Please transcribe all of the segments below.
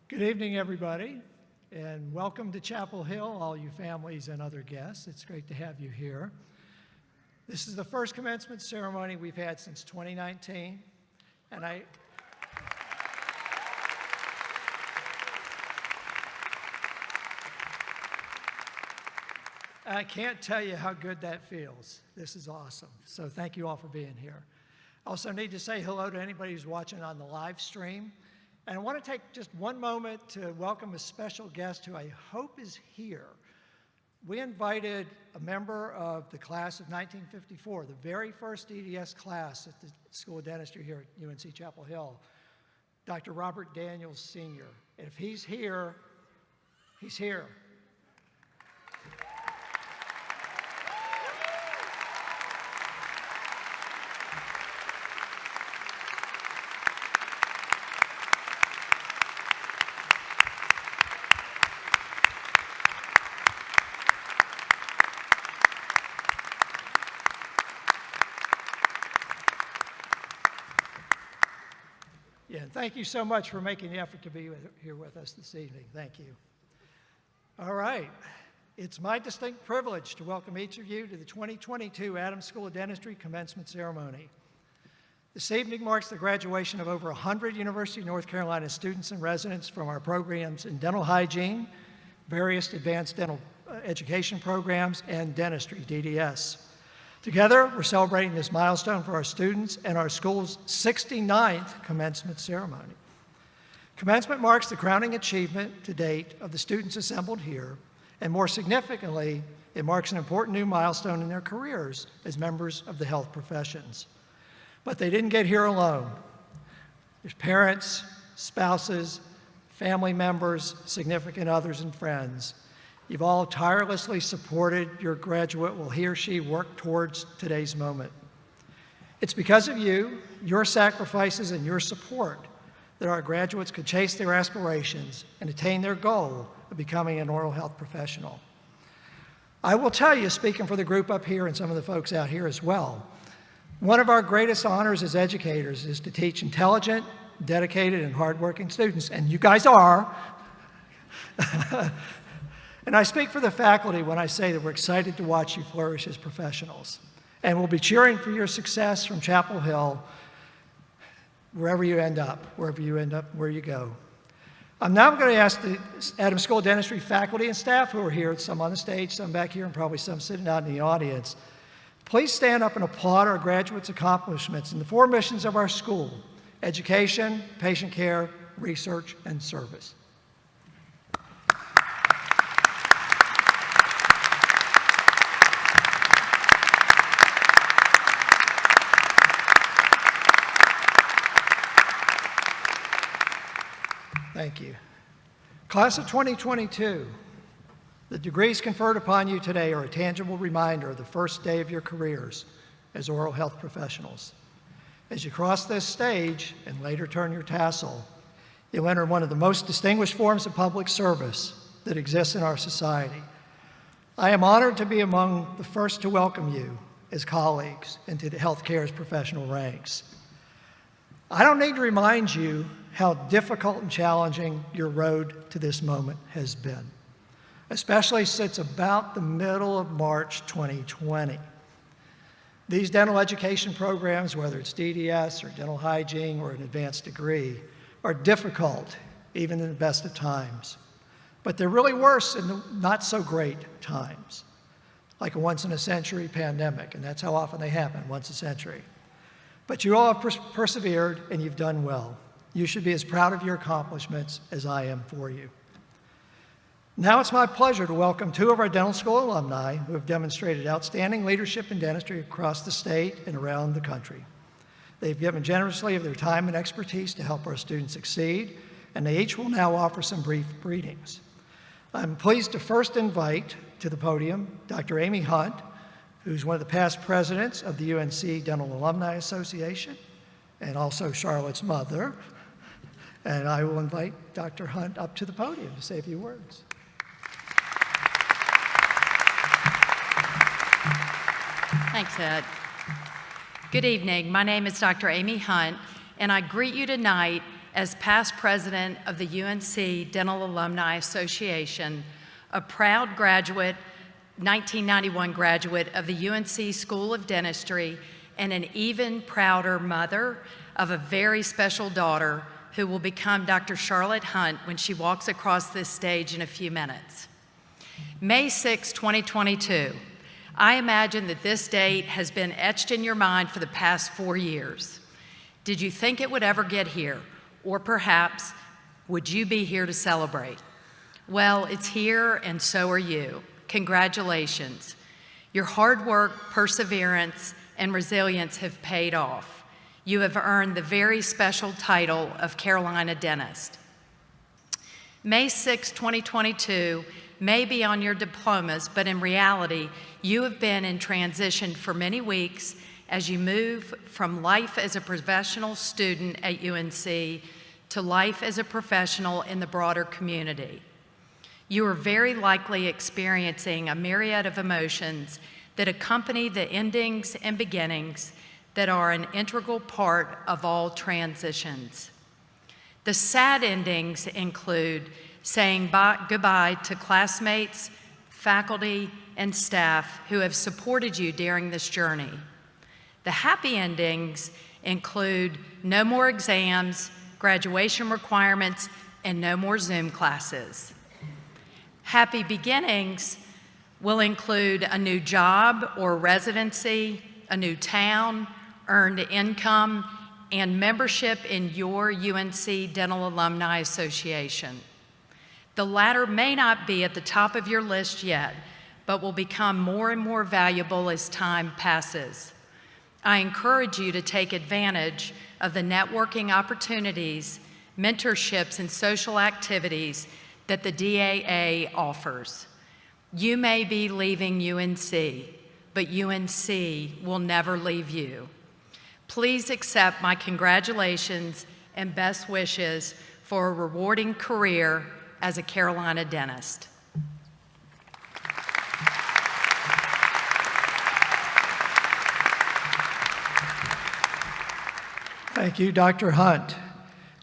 Good evening, everybody, and welcome to Chapel Hill, all you families and other guests. It's great to have you here. This is the first commencement ceremony we've had since 2019, and I can't tell you how good that feels. This is awesome. So thank you all for being here. I also need to say hello to anybody who's watching on the live stream. And I want to take just one moment to welcome a special guest who I hope is here. We invited a member of the class of 1954, the very first EDS class at the School of Dentistry here at UNC Chapel Hill, Dr. Robert Daniels, Sr. And if he's here, he's here. Yeah, thank you so much for making the effort to be here with us this evening. Thank you. All right. It's my distinct privilege to welcome each of you to the 2022 Adams School of Dentistry Commencement Ceremony. This evening marks the graduation of over 100 University of North Carolina students and residents from our programs in dental hygiene, various advanced dental education programs, and dentistry, DDS. Together, we're celebrating this milestone for our students and our school's 69th commencement ceremony. Commencement marks the crowning achievement to date of the students assembled here, and more significantly, it marks an important new milestone in their careers as members of the health professions. But they didn't get here alone. There's parents, spouses, family members, significant others, and friends. You've all tirelessly supported your graduate while he or she worked towards today's moment. It's because of you, your sacrifices, and your support that our graduates could chase their aspirations and attain their goal of becoming an oral health professional. I will tell you, speaking for the group up here and some of the folks out here as well, one of our greatest honors as educators is to teach intelligent, dedicated, and hardworking students, and you guys are. And I speak for the faculty when I say that we're excited to watch you flourish as professionals. And we'll be cheering for your success from Chapel Hill, wherever you end up, where you go. I'm now going to ask the Adams School of Dentistry faculty and staff who are here, some on the stage, some back here, and probably some sitting out in the audience. Please stand up and applaud our graduates' accomplishments in the 4 missions of our school: education, patient care, research, and service. Thank you. Class of 2022, the degrees conferred upon you today are a tangible reminder of the first day of your careers as oral health professionals. As you cross this stage and later turn your tassel, you'll enter one of the most distinguished forms of public service that exists in our society. I am honored to be among the first to welcome you as colleagues into the healthcare's professional ranks. I don't need to remind you how difficult and challenging your road to this moment has been, especially since about the middle of March 2020. These dental education programs, whether it's DDS or dental hygiene or an advanced degree, are difficult even in the best of times. But they're really worse in the not so great times, like a once-in-a-century pandemic, and that's how often they happen, once a century. But you all have persevered and you've done well. You should be as proud of your accomplishments as I am for you. Now it's my pleasure to welcome 2 of our dental school alumni who have demonstrated outstanding leadership in dentistry across the state and around the country. They've given generously of their time and expertise to help our students succeed, and they each will now offer some brief greetings. I'm pleased to first invite to the podium Dr. Amy Hunt, who's one of the past presidents of the UNC Dental Alumni Association, and also Charlotte's mother. And I will invite Dr. Hunt up to the podium to say a few words. Thanks, Ed. Good evening. My name is Dr. Amy Hunt, and I greet you tonight as past president of the UNC Dental Alumni Association, a proud graduate, 1991 graduate of the UNC School of Dentistry, and an even prouder mother of a very special daughter who will become Dr. Charlotte Hunt when she walks across this stage in a few minutes. May 6, 2022. I imagine that this date has been etched in your mind for the past 4 years. Did you think it would ever get here? Or perhaps, would you be here to celebrate? Well, it's here and so are you. Congratulations. Your hard work, perseverance, and resilience have paid off. You have earned the very special title of Carolina Dentist. May 6, 2022 may be on your diplomas, but in reality, you have been in transition for many weeks as you move from life as a professional student at UNC to life as a professional in the broader community. You are very likely experiencing a myriad of emotions that accompany the endings and beginnings that are an integral part of all transitions. The sad endings include saying goodbye to classmates, faculty, and staff who have supported you during this journey. The happy endings include no more exams, graduation requirements, and no more Zoom classes. Happy beginnings will include a new job or residency, a new town, earned income, and membership in your UNC Dental Alumni Association. The latter may not be at the top of your list yet, but will become more and more valuable as time passes. I encourage you to take advantage of the networking opportunities, mentorships, and social activities that the DAA offers. You may be leaving UNC, but UNC will never leave you. Please accept my congratulations and best wishes for a rewarding career as a Carolina dentist. Thank you, Dr. Hunt.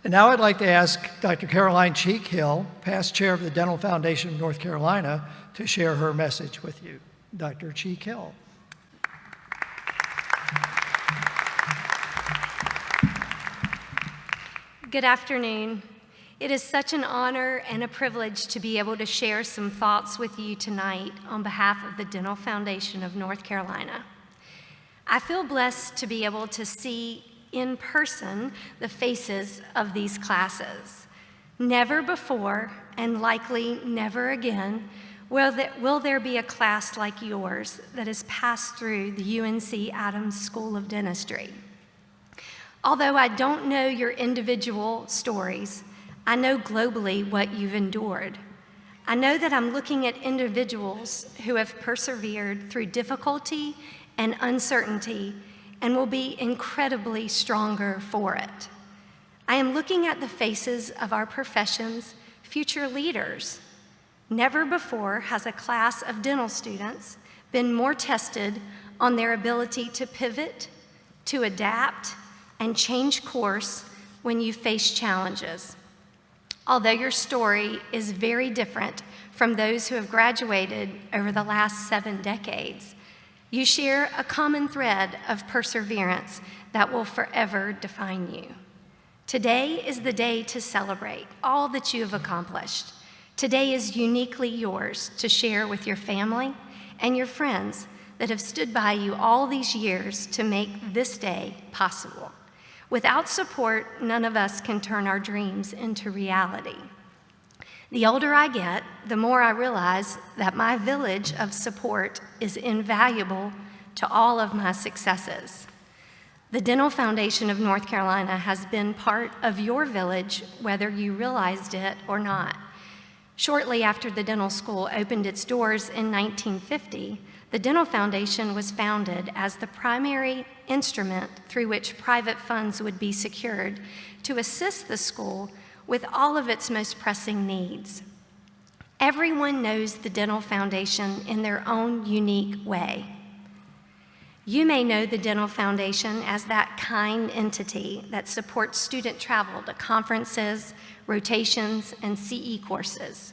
And now I'd like to ask Dr. Caroline Cheek-Hill, past chair of the Dental Foundation of North Carolina, to share her message with you. Dr. Cheek-Hill. Good afternoon. It is such an honor and a privilege to be able to share some thoughts with you tonight on behalf of the Dental Foundation of North Carolina. I feel blessed to be able to see in person the faces of these classes. Never before, and likely never again, will there be a class like yours that has passed through the UNC Adams School of Dentistry. Although I don't know your individual stories, I know globally what you've endured. I know that I'm looking at individuals who have persevered through difficulty and uncertainty and will be incredibly stronger for it. I am looking at the faces of our profession's future leaders. Never before has a class of dental students been more tested on their ability to pivot, to adapt, and change course when you face challenges. Although your story is very different from those who have graduated over the last 7 decades, you share a common thread of perseverance that will forever define you. Today is the day to celebrate all that you have accomplished. Today is uniquely yours to share with your family and your friends that have stood by you all these years to make this day possible. Without support, none of us can turn our dreams into reality. The older I get, the more I realize that my village of support is invaluable to all of my successes. The Dental Foundation of North Carolina has been part of your village, whether you realized it or not. Shortly after the dental school opened its doors in 1950, the Dental Foundation was founded as the primary instrument through which private funds would be secured to assist the school with all of its most pressing needs. Everyone knows the Dental Foundation in their own unique way. You may know the Dental Foundation as that kind entity that supports student travel to conferences, rotations, and CE courses.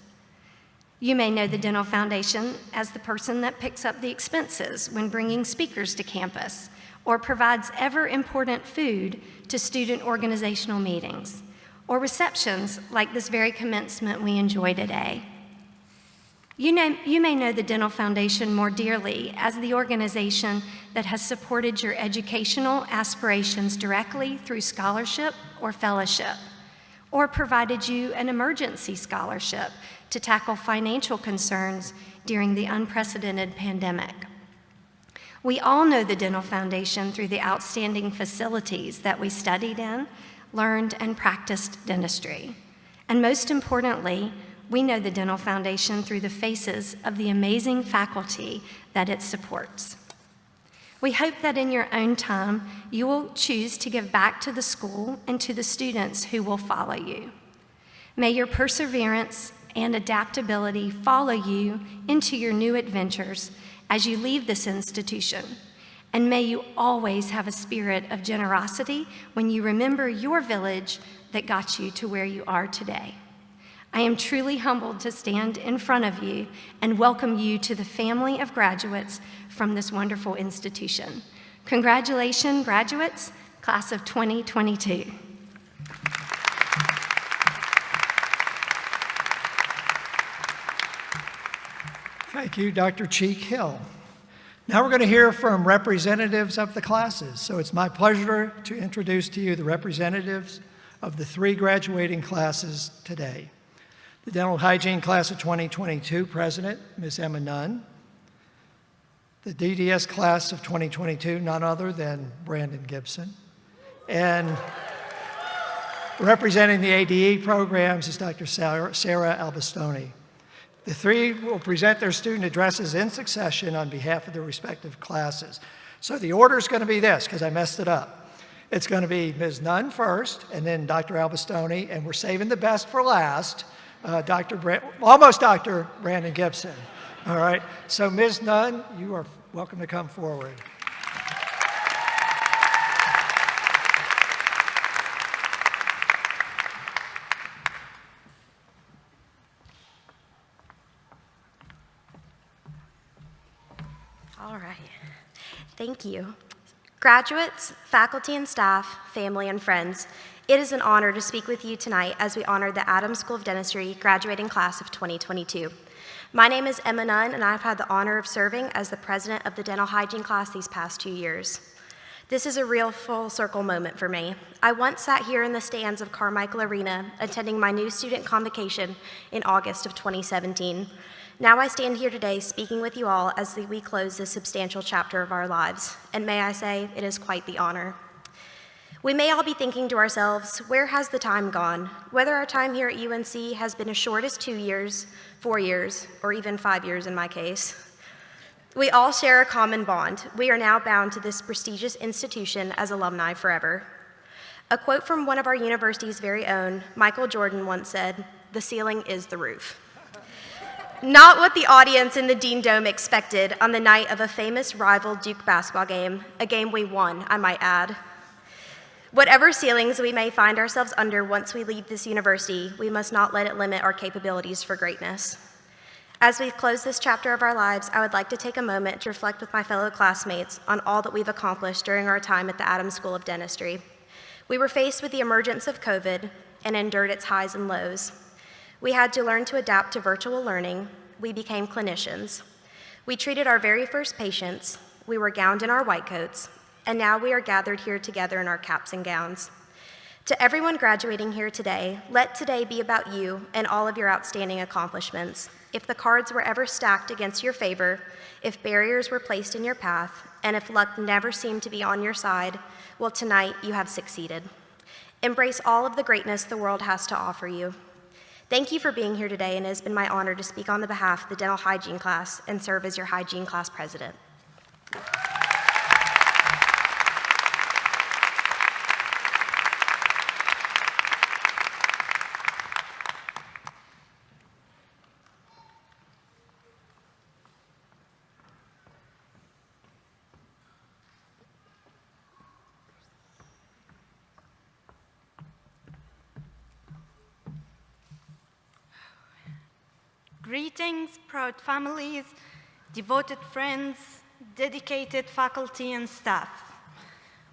You may know the Dental Foundation as the person that picks up the expenses when bringing speakers to campus or provides ever-important food to student organizational meetings, or receptions like this very commencement we enjoy today. You may know the Dental Foundation more dearly as the organization that has supported your educational aspirations directly through scholarship or fellowship, or provided you an emergency scholarship to tackle financial concerns during the unprecedented pandemic. We all know the Dental Foundation through the outstanding facilities that we studied in, learned, and practiced dentistry. And most importantly, we know the Dental Foundation through the faces of the amazing faculty that it supports. We hope that in your own time, you will choose to give back to the school and to the students who will follow you. May your perseverance and adaptability follow you into your new adventures as you leave this institution. And may you always have a spirit of generosity when you remember your village that got you to where you are today. I am truly humbled to stand in front of you and welcome you to the family of graduates from this wonderful institution. Congratulations, graduates, class of 2022. Thank you, Dr. Cheek-Hill. Now we're going to hear from representatives of the classes. So it's my pleasure to introduce to you the representatives of the 3 graduating classes today. The Dental Hygiene Class of 2022 President, Ms. Emma Nunn. The DDS Class of 2022, none other than Brandon Gibson. And representing the ADE programs is Dr. Sarah Albastoni. The three will present their student addresses in succession on behalf of their respective classes. So the order is going to be this, because I messed it up. It's going to be Ms. Nunn first, and then Dr. Albastoni, and we're saving the best for last, almost Dr. Brandon Gibson. All right, so Ms. Nunn, you are welcome to come forward. All right. Thank you. Graduates, faculty and staff, family and friends, it is an honor to speak with you tonight as we honor the Adams School of Dentistry graduating class of 2022. My name is Emma Nunn, and I've had the honor of serving as the president of the dental hygiene class these past 2 years. This is a real full circle moment for me. I once sat here in the stands of Carmichael Arena attending my new student convocation in August of 2017. Now I stand here today speaking with you all as we close this substantial chapter of our lives, and may I say, it is quite the honor. We may all be thinking to ourselves, where has the time gone? Whether our time here at UNC has been as short as 2 years, 4 years, or even 5 years in my case. We all share a common bond. We are now bound to this prestigious institution as alumni forever. A quote from one of our university's very own, Michael Jordan, once said, "The ceiling is the roof." Not what the audience in the Dean Dome expected on the night of a famous rival Duke basketball game, a game we won, I might add. Whatever ceilings we may find ourselves under once we leave this university, we must not let it limit our capabilities for greatness. As we close this chapter of our lives, I would like to take a moment to reflect with my fellow classmates on all that we've accomplished during our time at the Adams School of Dentistry. We were faced with the emergence of COVID and endured its highs and lows. We had to learn to adapt to virtual learning. We became clinicians. We treated our very first patients. We were gowned in our white coats. And now we are gathered here together in our caps and gowns. To everyone graduating here today, let today be about you and all of your outstanding accomplishments. If the cards were ever stacked against your favor, if barriers were placed in your path, and if luck never seemed to be on your side, well, tonight you have succeeded. Embrace all of the greatness the world has to offer you. Thank you for being here today, and it has been my honor to speak on the behalf of the dental hygiene class and serve as your hygiene class president. Greetings, proud families, devoted friends, dedicated faculty and staff.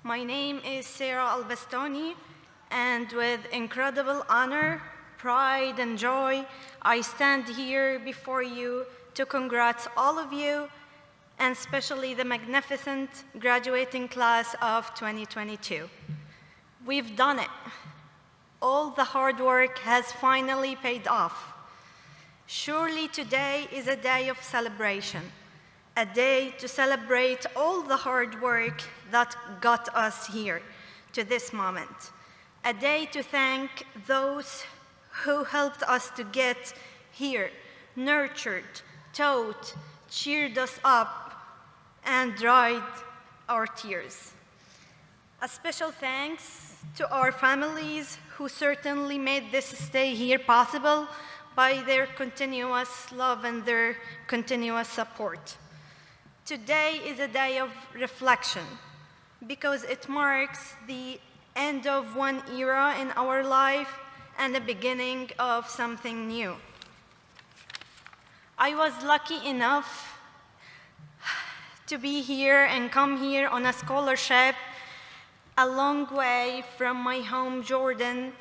My name is Sarah Albastoni, and with incredible honor, pride, and joy, I stand here before you to congrats all of you, and especially the magnificent graduating class of 2022. We've done it. All the hard work has finally paid off. Surely today is a day of celebration, a day to celebrate all the hard work that got us here to this moment, a day to thank those who helped us to get here, nurtured, taught, cheered us up, and dried our tears. A special thanks to our families who certainly made this stay here possible by their continuous love and their continuous support. Today is a day of reflection because it marks the end of one era in our life and the beginning of something new. I was lucky enough to be here and come here on a scholarship a long way from my home, Jordan,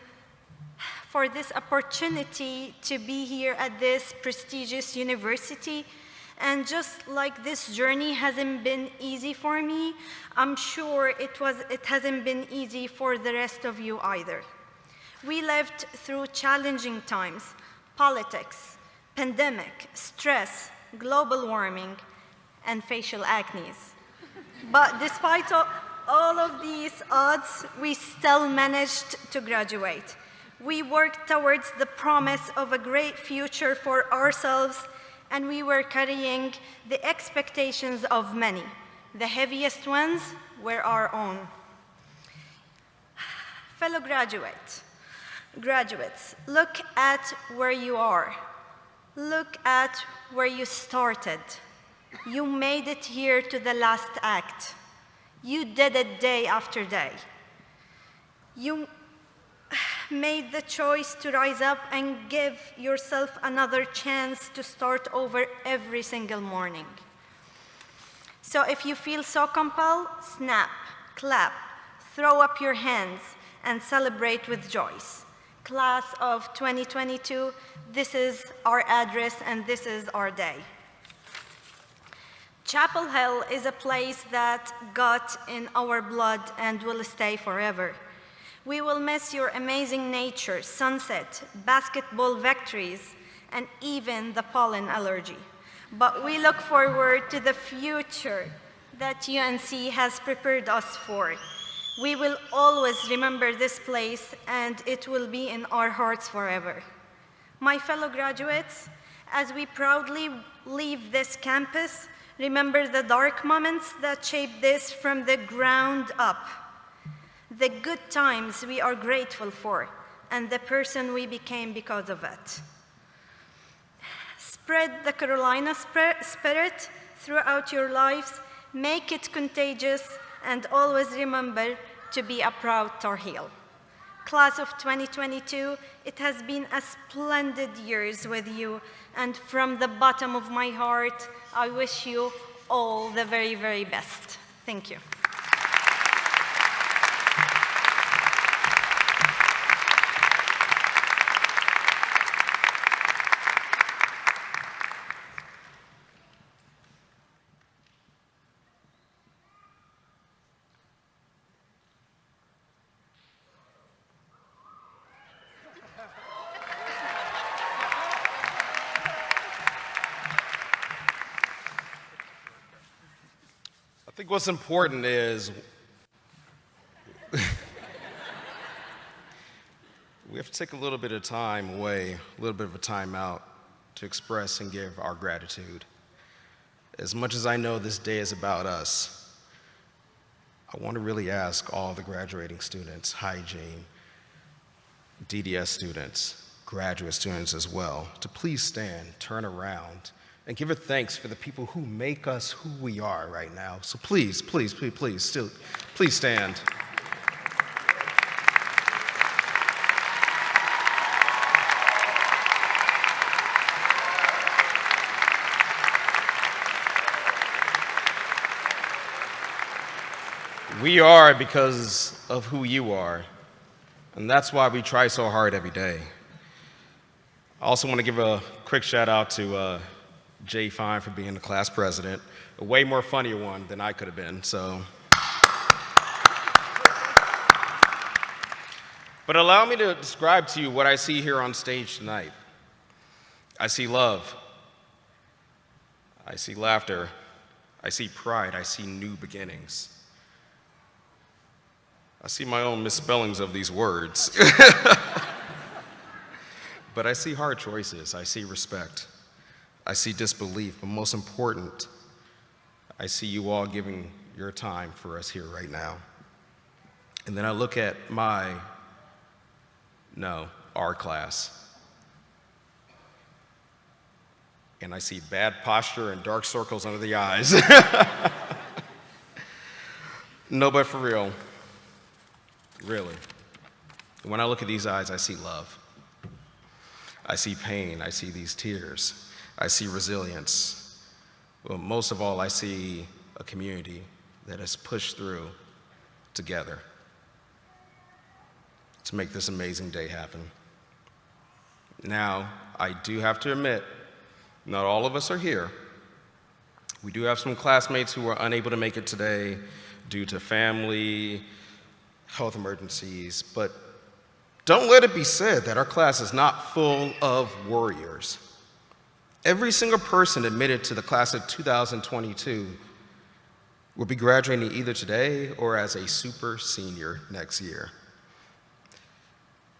for this opportunity to be here at this prestigious university. And just like this journey hasn't been easy for me, I'm sure it hasn't been easy for the rest of you either. We lived through challenging times, politics, pandemic, stress, global warming, and facial acne. But despite all of these odds, we still managed to graduate. We worked towards the promise of a great future for ourselves, and we were carrying the expectations of many. The heaviest ones were our own. Fellow graduates, look at where you are. Look at where you started. You made it here to the last act. You did it day after day. You made the choice to rise up and give yourself another chance to start over every single morning. So if you feel so compelled, snap, clap, throw up your hands, and celebrate with joy. Class of 2022, this is our address and this is our day. Chapel Hill is a place that got in our blood and will stay forever. We will miss your amazing nature, sunset, basketball victories, and even the pollen allergy. But we look forward to the future that UNC has prepared us for. We will always remember this place, and it will be in our hearts forever. My fellow graduates, as we proudly leave this campus, remember the dark moments that shaped this from the ground up, the good times we are grateful for, and the person we became because of it. Spread the Carolina spirit throughout your lives, make it contagious, and always remember to be a proud Tar Heel. Class of 2022, it has been a splendid years with you, and from the bottom of my heart, I wish you all the very, very best. Thank you. I think what's important is we have to take a little bit of time away, a little bit of a time out to express and give our gratitude. As much as I know this day is about us, I want to really ask all the graduating students, Hygiene, DDS students, graduate students as well, to please stand, turn around, and give a thanks for the people who make us who we are right now. So please, please, please, please, please stand. We are because of who you are, and that's why we try so hard every day. I also want to give a quick shout out to Jay Fine for being the class president, a way more funnier one than I could have been, so. But allow me to describe to you what I see here on stage tonight. I see love, I see laughter, I see pride, I see new beginnings. I see my own misspellings of these words. But I see hard choices, I see respect. I see disbelief, but most important, I see you all giving your time for us here right now. And then I look at our class, and I see bad posture and dark circles under the eyes. No, but for real, really. When I look at these eyes, I see love. I see pain, I see these tears. I see resilience. Well, most of all, I see a community that has pushed through together to make this amazing day happen. Now, I do have to admit, not all of us are here. We do have some classmates who are unable to make it today due to family, health emergencies, but don't let it be said that our class is not full of warriors. Every single person admitted to the class of 2022 will be graduating either today or as a super senior next year.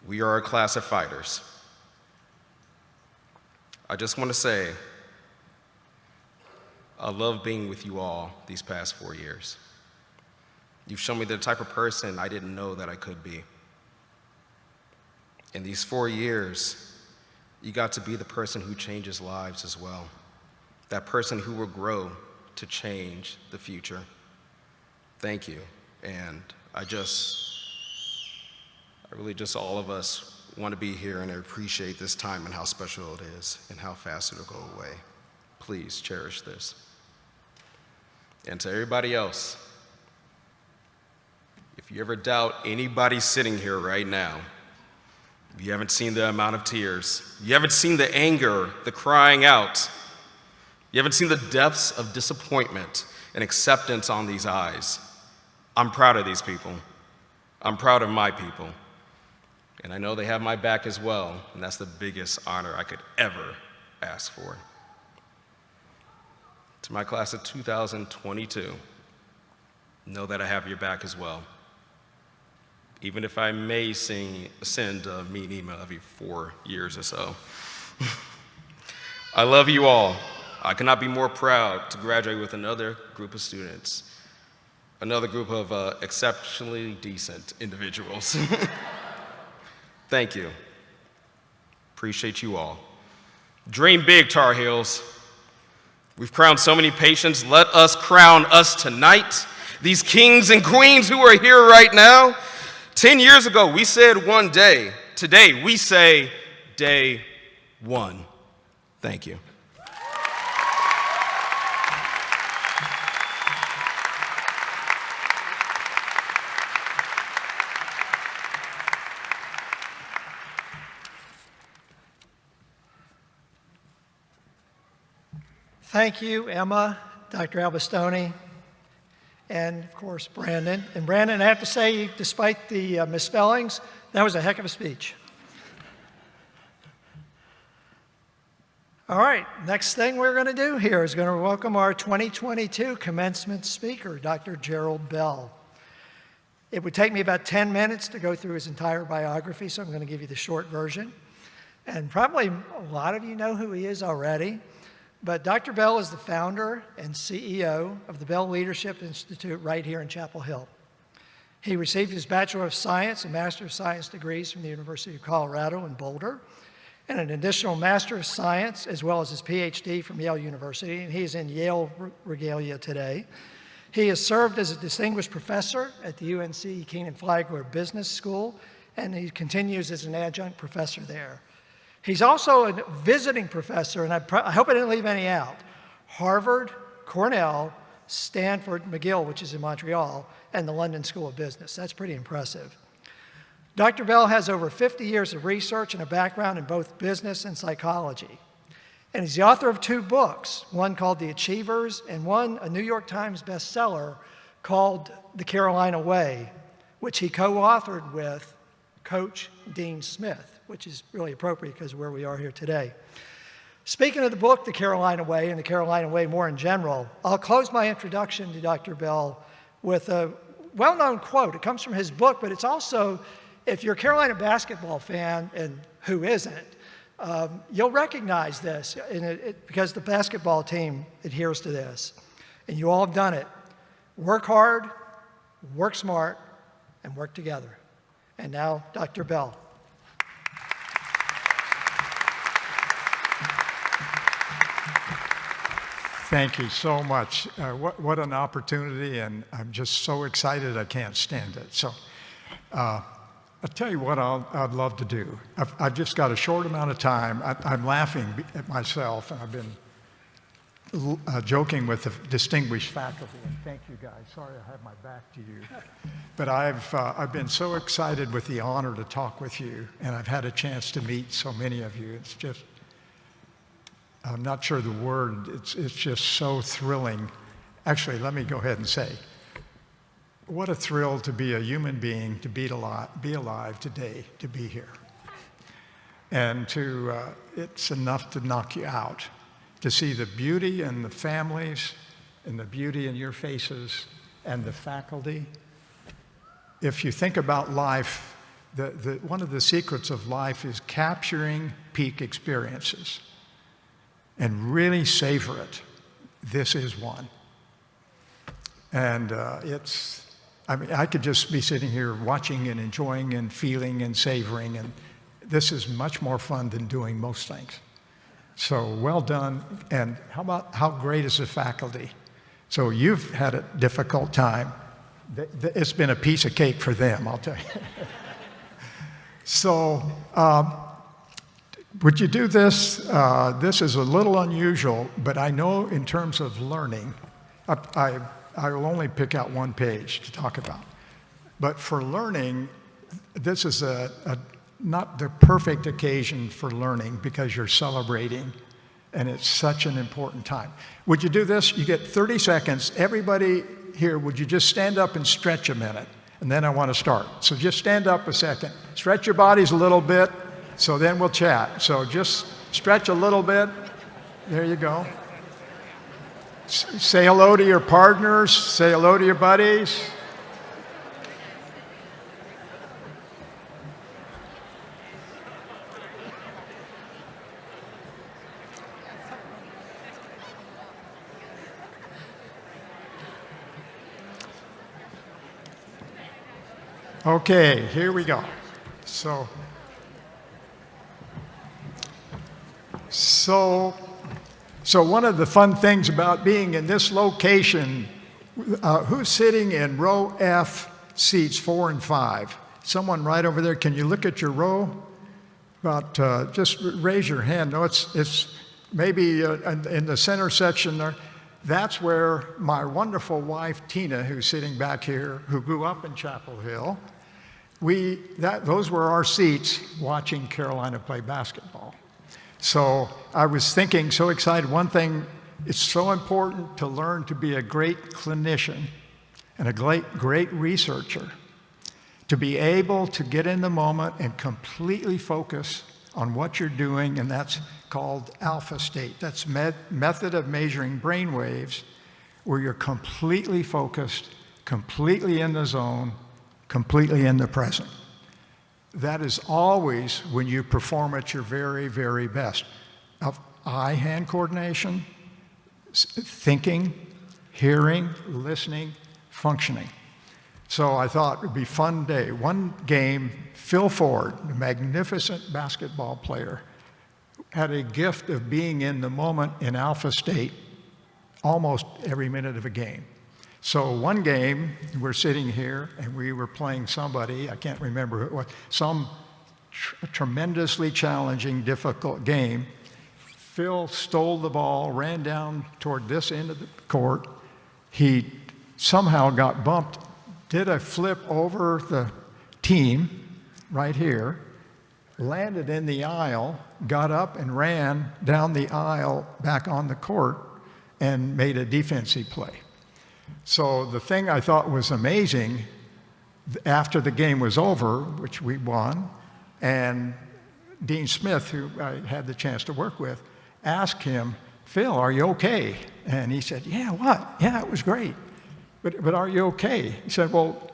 We are a class of fighters. I just want to say, I love being with you all these past 4 years. You've shown me the type of person I didn't know that I could be. In these 4 years, you got to be the person who changes lives as well. That person who will grow to change the future. Thank you. And all of us want to be here and I appreciate this time and how special it is and how fast it'll go away. Please cherish this. And to everybody else, if you ever doubt anybody sitting here right now, you haven't seen the amount of tears, you haven't seen the anger, the crying out, you haven't seen the depths of disappointment and acceptance on these eyes, I'm proud of these people. I'm proud of my people. And I know they have my back as well, and that's the biggest honor I could ever ask for. To my class of 2022, know that I have your back as well. Even if I may send a mean email every 4 years or so. I love you all. I could not be more proud to graduate with another group of students, another group of exceptionally decent individuals. Thank you. Appreciate you all. Dream big, Tar Heels. We've crowned so many patients. Let us crown us tonight. These kings and queens who are here right now. 10 years ago, we said one day. Today, we say day one. Thank you. Thank you, Emma, Dr. Albastoni, and of course, Brandon. And Brandon, I have to say, despite the misspellings, that was a heck of a speech. All right, next thing we're going to do here is going to welcome our 2022 commencement speaker, Dr. Gerald Bell. It would take me about 10 minutes to go through his entire biography, so I'm going to give you the short version. And probably a lot of you know who he is already. But Dr. Bell is the founder and CEO of the Bell Leadership Institute right here in Chapel Hill. He received his Bachelor of Science and Master of Science degrees from the University of Colorado in Boulder, and an additional Master of Science, as well as his PhD from Yale University, and he is in Yale regalia today. He has served as a distinguished professor at the UNC Keenan Flagler Business School, and he continues as an adjunct professor there. He's also a visiting professor, and I hope I didn't leave any out. Harvard, Cornell, Stanford, McGill, which is in Montreal, and the London School of Business. That's pretty impressive. Dr. Bell has over 50 years of research and a background in both business and psychology. And he's the author of 2 books, one called The Achievers and one, a New York Times bestseller, called The Carolina Way, which he co-authored with Coach Dean Smith, which is really appropriate because of where we are here today. Speaking of the book, The Carolina Way, and The Carolina Way more in general, I'll close my introduction to Dr. Bell with a well-known quote. It comes from his book, but it's also, if you're a Carolina basketball fan, and who isn't, you'll recognize this because the basketball team adheres to this. And you all have done it. Work hard, work smart, and work together. And now, Dr. Bell. Thank you so much. What an opportunity, and I'm just so excited I can't stand it. So I'll tell you what I'd love to do. I've just got a short amount of time. I'm laughing at myself, and I've been joking with the distinguished faculty. And thank you guys. Sorry I have my back to you. But I've been so excited with the honor to talk with you, and I've had a chance to meet so many of you. It's just, I'm not sure the word, it's just so thrilling. Actually, let me go ahead and say, what a thrill to be a human being, to be alive today, to be here. And it's enough to knock you out, to see the beauty in the families, and the beauty in your faces, and the faculty. If you think about life, one of the secrets of life is capturing peak experiences and really savor it. This is one. And I mean, I could just be sitting here watching and enjoying and feeling and savoring, and this is much more fun than doing most things. So well done. And how great is the faculty? So you've had a difficult time. It's been a piece of cake for them, I'll tell you. So would you do this? This is a little unusual, but I know in terms of learning, I will only pick out one page to talk about. But for learning, this is not the perfect occasion for learning because you're celebrating, and it's such an important time. Would you do this? You get 30 seconds. Everybody here, would you just stand up and stretch a minute? And then I want to start. So just stand up a second. Stretch your bodies a little bit, so then we'll chat. So just stretch a little bit. There you go. Say hello to your partners. Say hello to your buddies. Okay, here we go. So one of the fun things about being in this location, who's sitting in row F, seats 4 and 5? Someone right over there. Can you look at your row? Just raise your hand. No, it's maybe in the center section there. That's where my wonderful wife, Tina, who's sitting back here, who grew up in Chapel Hill, those were our seats watching Carolina play basketball. So I was thinking, so excited. One thing, it's so important to learn to be a great clinician and a great researcher, to be able to get in the moment and completely focus on what you're doing, and that's called alpha state. That's method of measuring brain waves, where you're completely focused, completely in the zone, completely in the present. That is always when you perform at your very, very best. Of eye-hand coordination, thinking, hearing, listening, functioning. So I thought it would be a fun day. One game, Phil Ford, a magnificent basketball player, had a gift of being in the moment in alpha state almost every minute of a game. So one game, we're sitting here and we were playing somebody, I can't remember who it was, some tremendously challenging, difficult game. Phil stole the ball, ran down toward this end of the court. He somehow got bumped, did a flip over the team right here, landed in the aisle, got up and ran down the aisle back on the court and made a defensive play. So the thing I thought was amazing, after the game was over, which we won, and Dean Smith, who I had the chance to work with, asked him, "Phil, are you okay?" And he said, "Yeah, what? Yeah, it was great. But are you okay?" He said, "Well,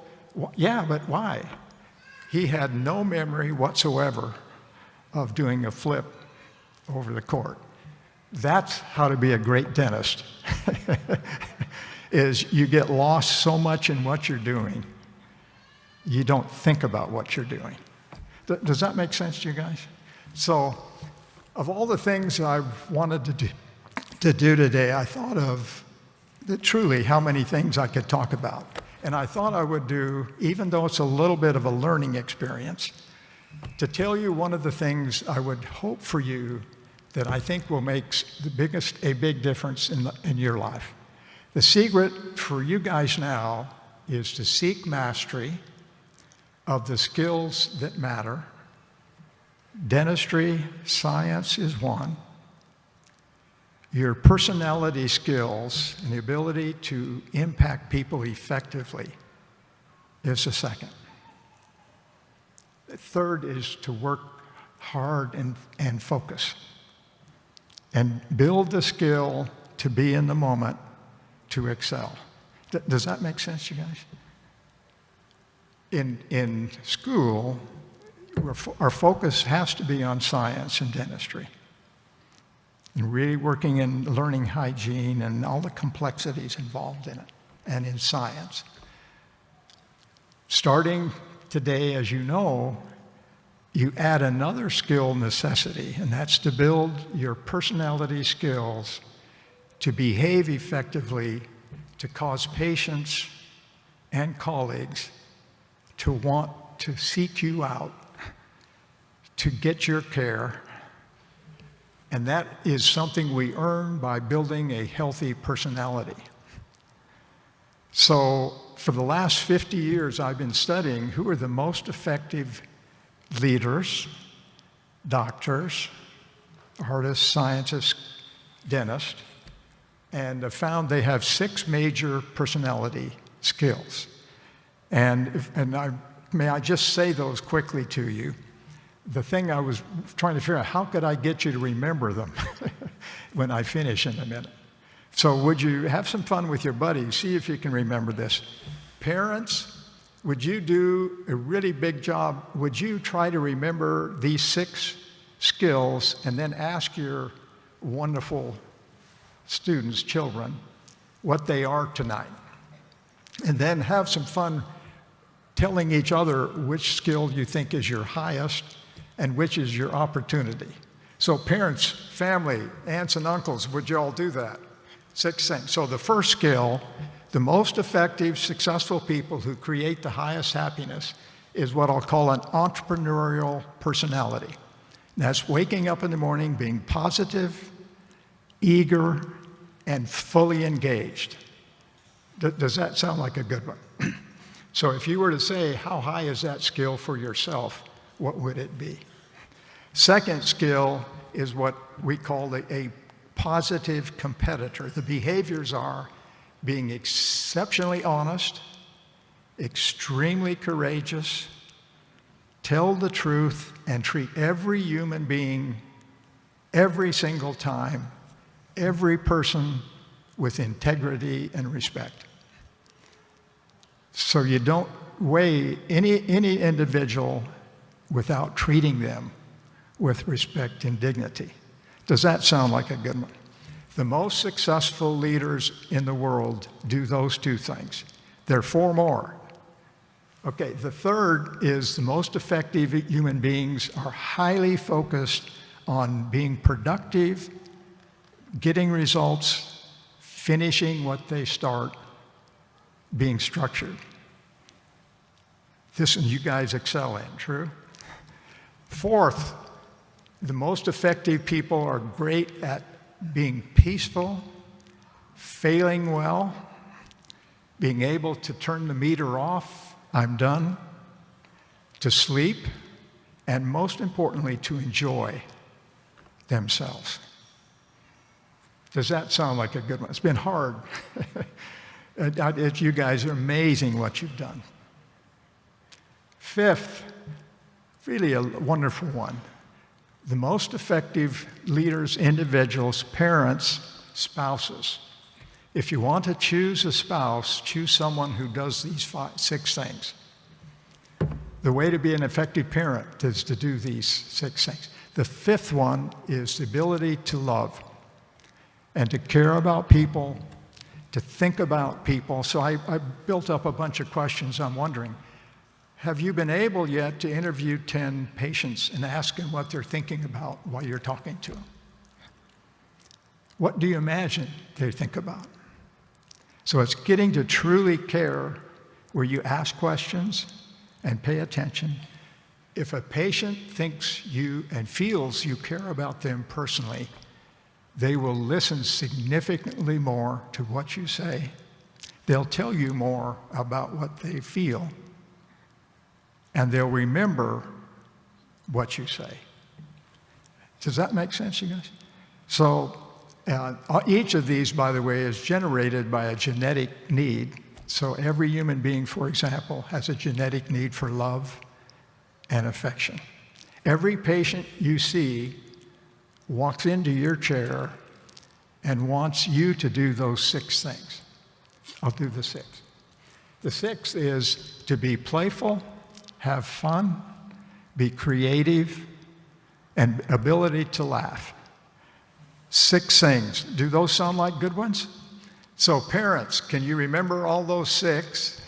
yeah, but why?" He had no memory whatsoever of doing a flip over the court. That's how to be a great dentist, is you get lost so much in what you're doing, you don't think about what you're doing. Does that make sense to you guys? So of all the things I wanted to do today, I thought of truly how many things I could talk about. And I thought I would do, even though it's a little bit of a learning experience, to tell you one of the things I would hope for you that I think will make a big difference in your life. The secret for you guys now is to seek mastery of the skills that matter. Dentistry, science is one. Your personality skills and the ability to impact people effectively is the second. The third is to work hard and focus and build the skill to be in the moment, to excel. Does that make sense, you guys? In school, our focus has to be on science and dentistry, and really working in learning hygiene and all the complexities involved in it and in science. Starting today, as you know, you add another skill necessity, and that's to build your personality skills to behave effectively, to cause patients and colleagues to want to seek you out, to get your care. And that is something we earn by building a healthy personality. So for the last 50 years, I've been studying who are the most effective leaders, doctors, artists, scientists, dentists, and I've found they have 6 major personality skills. May I just say those quickly to you? The thing I was trying to figure out, how could I get you to remember them when I finish in a minute? So would you have some fun with your buddies? See if you can remember this. Parents, would you do a really big job? Would you try to remember these 6 skills and then ask your wonderful students, children, what they are tonight? And then have some fun telling each other which skill you think is your highest and which is your opportunity. So parents, family, aunts and uncles, would you all do that? 6 things. So the first skill, the most effective, successful people who create the highest happiness is what I'll call an entrepreneurial personality. And that's waking up in the morning, being positive, eager, and fully engaged. Does that sound like a good one? So if you were to say, how high is that skill for yourself, what would it be? Second skill is what we call a positive competitor. The behaviors are being exceptionally honest, extremely courageous, tell the truth, and treat every human being, every single time, every person with integrity and respect. So you don't weigh any individual without treating them with respect and dignity. Does that sound like a good one? The most successful leaders in the world do those 2 things. There are 4 more. Okay, the third is the most effective human beings are highly focused on being productive, getting results, finishing what they start, being structured. This one you guys excel in, true? Fourth, the most effective people are great at being peaceful, failing well, being able to turn the meter off, I'm done, to sleep, and most importantly, to enjoy themselves. Does that sound like a good one? It's been hard. You guys are amazing what you've done. Fifth, really a wonderful one. The most effective leaders, individuals, parents, spouses. If you want to choose a spouse, choose someone who does these 6 things. The way to be an effective parent is to do these 6 things. The 5th one is the ability to love and to care about people, to think about people. So I built up a bunch of questions. I'm wondering, have you been able yet to interview 10 patients and ask them what they're thinking about while you're talking to them? What do you imagine they think about? So it's getting to truly care where you ask questions and pay attention. If a patient thinks you and feels you care about them personally, they will listen significantly more to what you say. They'll tell you more about what they feel, and they'll remember what you say. Does that make sense, you guys? So each of these, by the way, is generated by a genetic need. So every human being, for example, has a genetic need for love and affection. Every patient you see walks into your chair and wants you to do those 6 things. I'll do the 6th. The 6th is to be playful, have fun, be creative, and ability to laugh. 6 things. Do those sound like good ones? So parents, can you remember all those 6?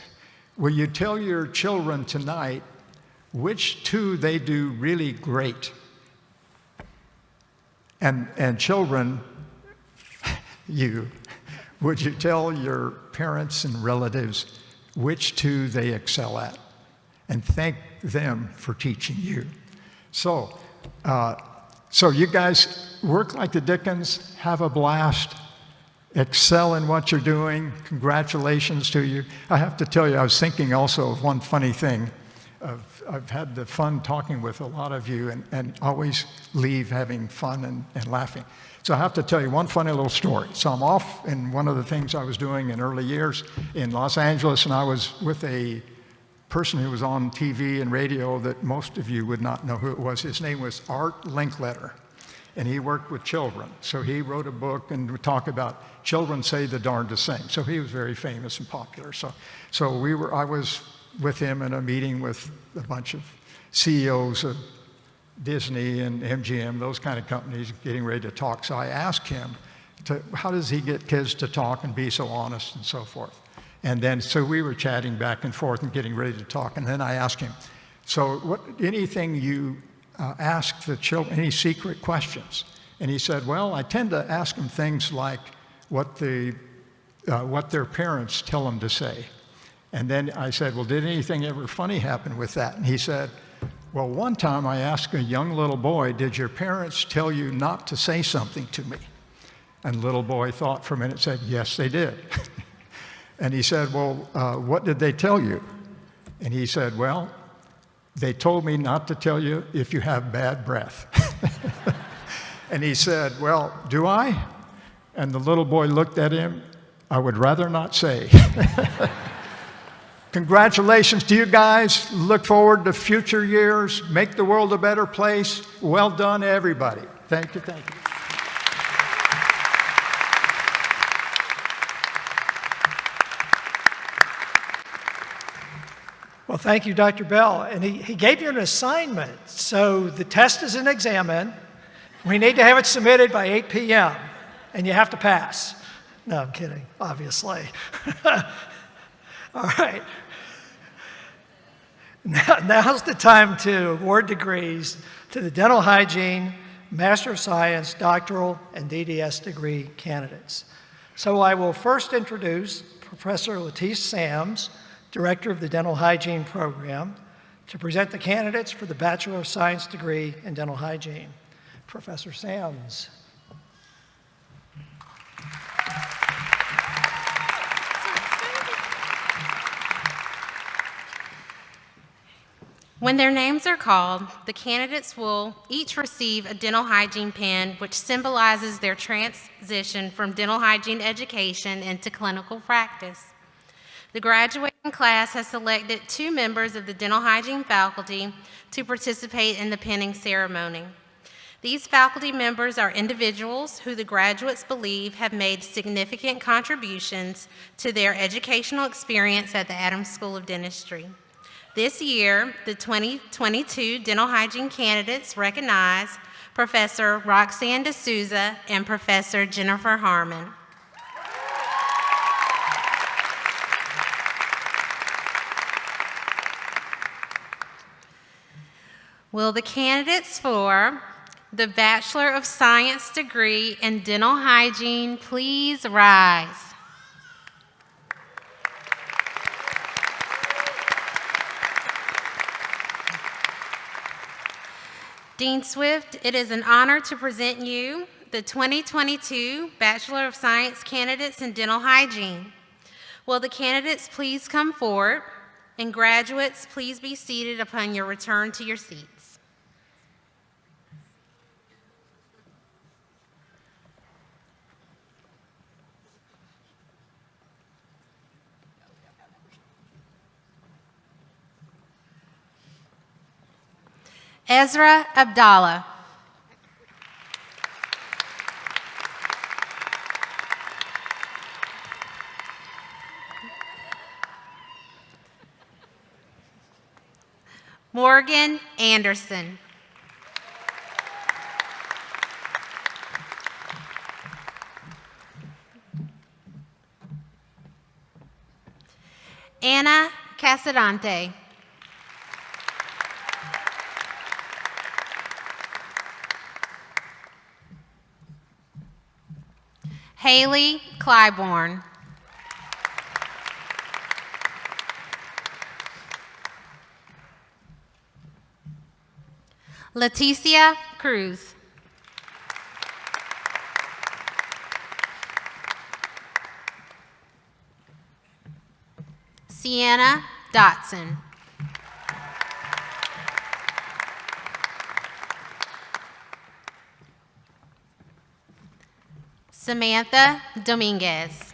Will you tell your children tonight which 2 they do really great? And children, would you tell your parents and relatives which 2 they excel at? And thank them for teaching you. So you guys work like the Dickens, have a blast, excel in what you're doing. Congratulations to you. I have to tell you, I was thinking also of one funny thing. I've had the fun talking with a lot of you and always leave having fun and laughing. So I have to tell you one funny little story. So I'm off in one of the things I was doing in early years in Los Angeles, and I was with a person who was on TV and radio that most of you would not know who it was. His name was Art Linkletter, and he worked with children. So he wrote a book and would talk about children say the darndest thing. So he was very famous and popular. So I was with him in a meeting with a bunch of CEOs of Disney and MGM, those kind of companies, getting ready to talk. So I asked him, how does he get kids to talk and be so honest and so forth? And then, so we were chatting back and forth and getting ready to talk. And then I asked him, so anything you ask the children, any secret questions? And he said, well, I tend to ask them things like what their parents tell them to say. And then I said, well, did anything ever funny happen with that? And he said, well, one time I asked a young little boy, did your parents tell you not to say something to me? And the little boy thought for a minute, said, yes, they did. And he said, well, what did they tell you? And he said, well, they told me not to tell you if you have bad breath. And he said, well, do I? And the little boy looked at him, I would rather not say. Congratulations to you guys. Look forward to future years. Make the world a better place. Well done, everybody. Thank you, thank you. Well, thank you, Dr. Bell. And he gave you an assignment. So the test is an exam. We need to have it submitted by 8 p.m. And you have to pass. No, I'm kidding, obviously. All right. Now's the time to award degrees to the dental hygiene, Master of Science, Doctoral, and DDS degree candidates. So I will first introduce Professor Latice Sams, Director of the Dental Hygiene Program, to present the candidates for the Bachelor of Science degree in Dental Hygiene. Professor Sams. When their names are called, the candidates will each receive a dental hygiene pin, which symbolizes their transition from dental hygiene education into clinical practice. The graduating class has selected 2 members of the dental hygiene faculty to participate in the pinning ceremony. These faculty members are individuals who the graduates believe have made significant contributions to their educational experience at the Adams School of Dentistry. This year, the 2022 dental hygiene candidates recognize Professor Roxanne D'Souza and Professor Jennifer Harmon. Will the candidates for the Bachelor of Science degree in Dental Hygiene please rise? Dean Swift, it is an honor to present you the 2022 Bachelor of Science candidates in Dental Hygiene. Will the candidates please come forward, and graduates, please be seated upon your return to your seats. Ezra Abdallah. Morgan Morgan Anderson. Anna Casadante. Haley Clybourne. Leticia Cruz. Sienna Dotson. Samantha Dominguez.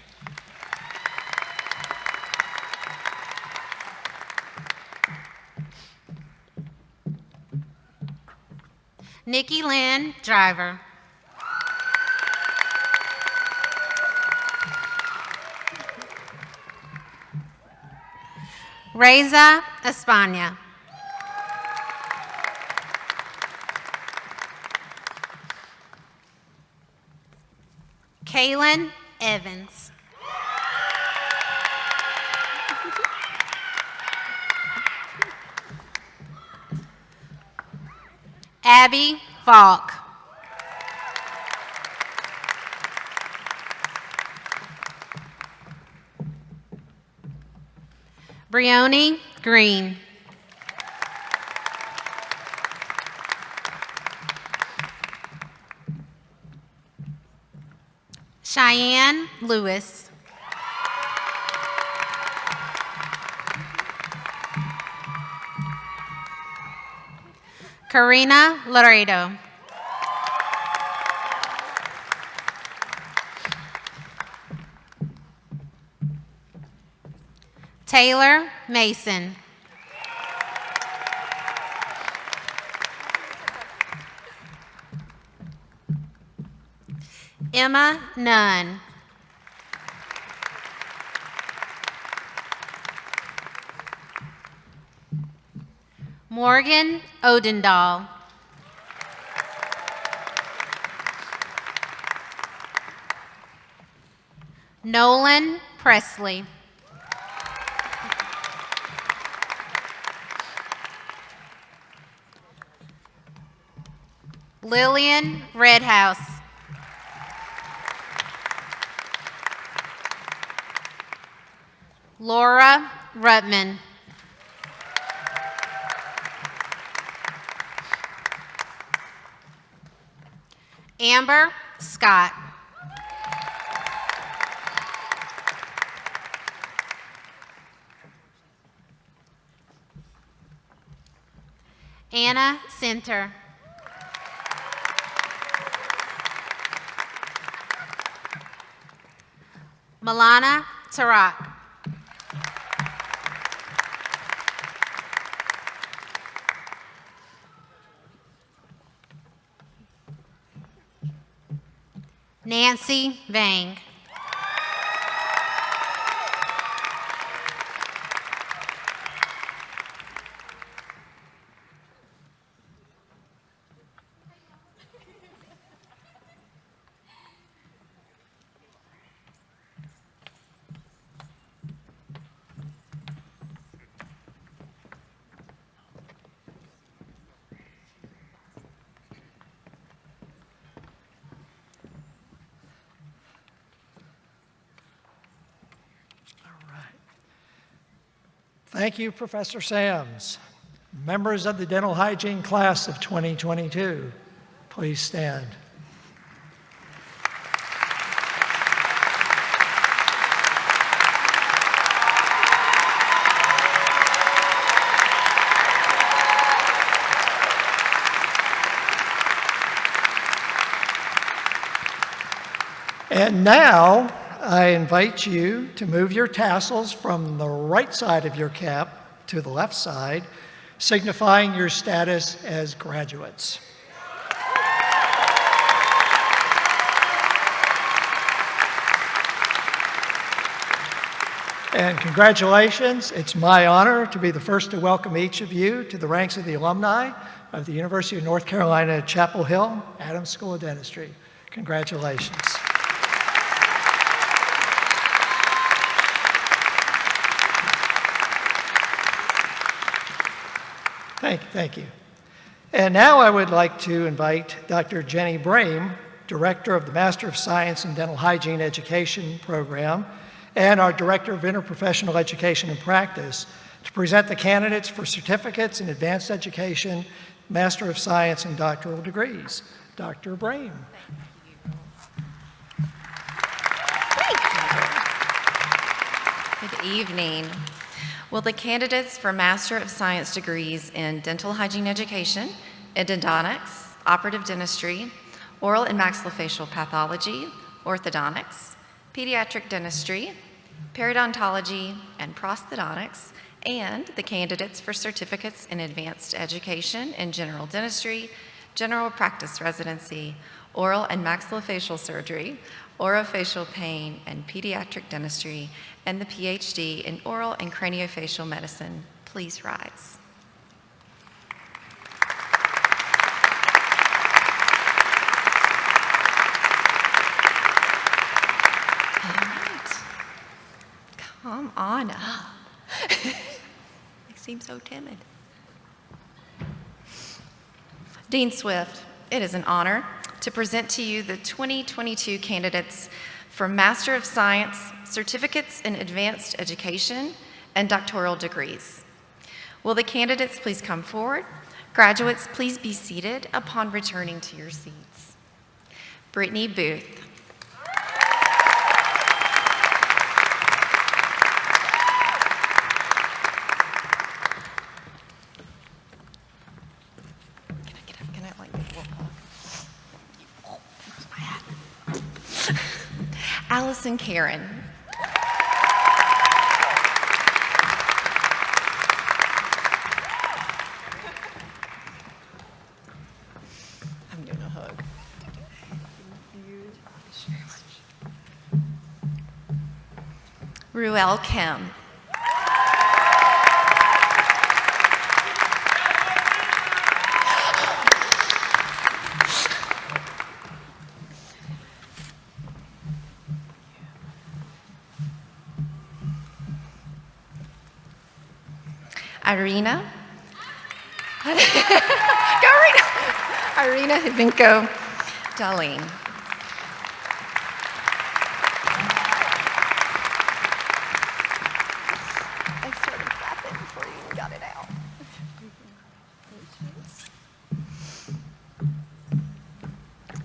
Nikki Lynn Driver. Reza España. Kaylin Evans. Abby Falk. Brioni Green. Cheyenne Lewis. Karina Laredo. Taylor Mason. Emma Nunn. Morgan Odendahl. Nolan Presley. Lillian Redhouse. Laura Rutman. Amber Scott. Anna Center. Milana Tarak. Nancy Vang. Thank you, Professor Sams. Members of the dental hygiene class of 2022, please stand. And now, I invite you to move your tassels from the right side of your cap to the left side, signifying your status as graduates. And congratulations. It's my honor to be the first to welcome each of you to the ranks of the alumni of the University of North Carolina at Chapel Hill, Adams School of Dentistry. Congratulations. Thank you. And now I would like to invite Dr. Jenny Brame, Director of the Master of Science in Dental Hygiene Education program, and our Director of Interprofessional Education and Practice, to present the candidates for certificates in advanced education, Master of Science, and doctoral degrees. Dr. Brame. Good evening. Will the candidates for Master of Science degrees in Dental Hygiene Education, Endodontics, Operative Dentistry, Oral and Maxillofacial Pathology, Orthodontics, Pediatric Dentistry, Periodontology, and Prosthodontics, and the candidates for certificates in advanced education in General Dentistry, General Practice Residency, Oral and Maxillofacial Surgery, Orofacial Pain, and Pediatric Dentistry, and the PhD in Oral and Craniofacial Medicine. Please rise. All right. Come on up. You seem so timid. Dean Swift, it is an honor to present to you the 2022 candidates for Master of Science, certificates in advanced education, and doctoral degrees. Will the candidates please come forward? Graduates, please be seated upon returning to your seats. Brittany Booth. Can I like walk off? Oh, where's my hat? Allison Karen. I'm doing a hug. Ruel Kim. Irina. Go, Irina. Irina Hidvinko Darlene. I started clapping before you even got it out.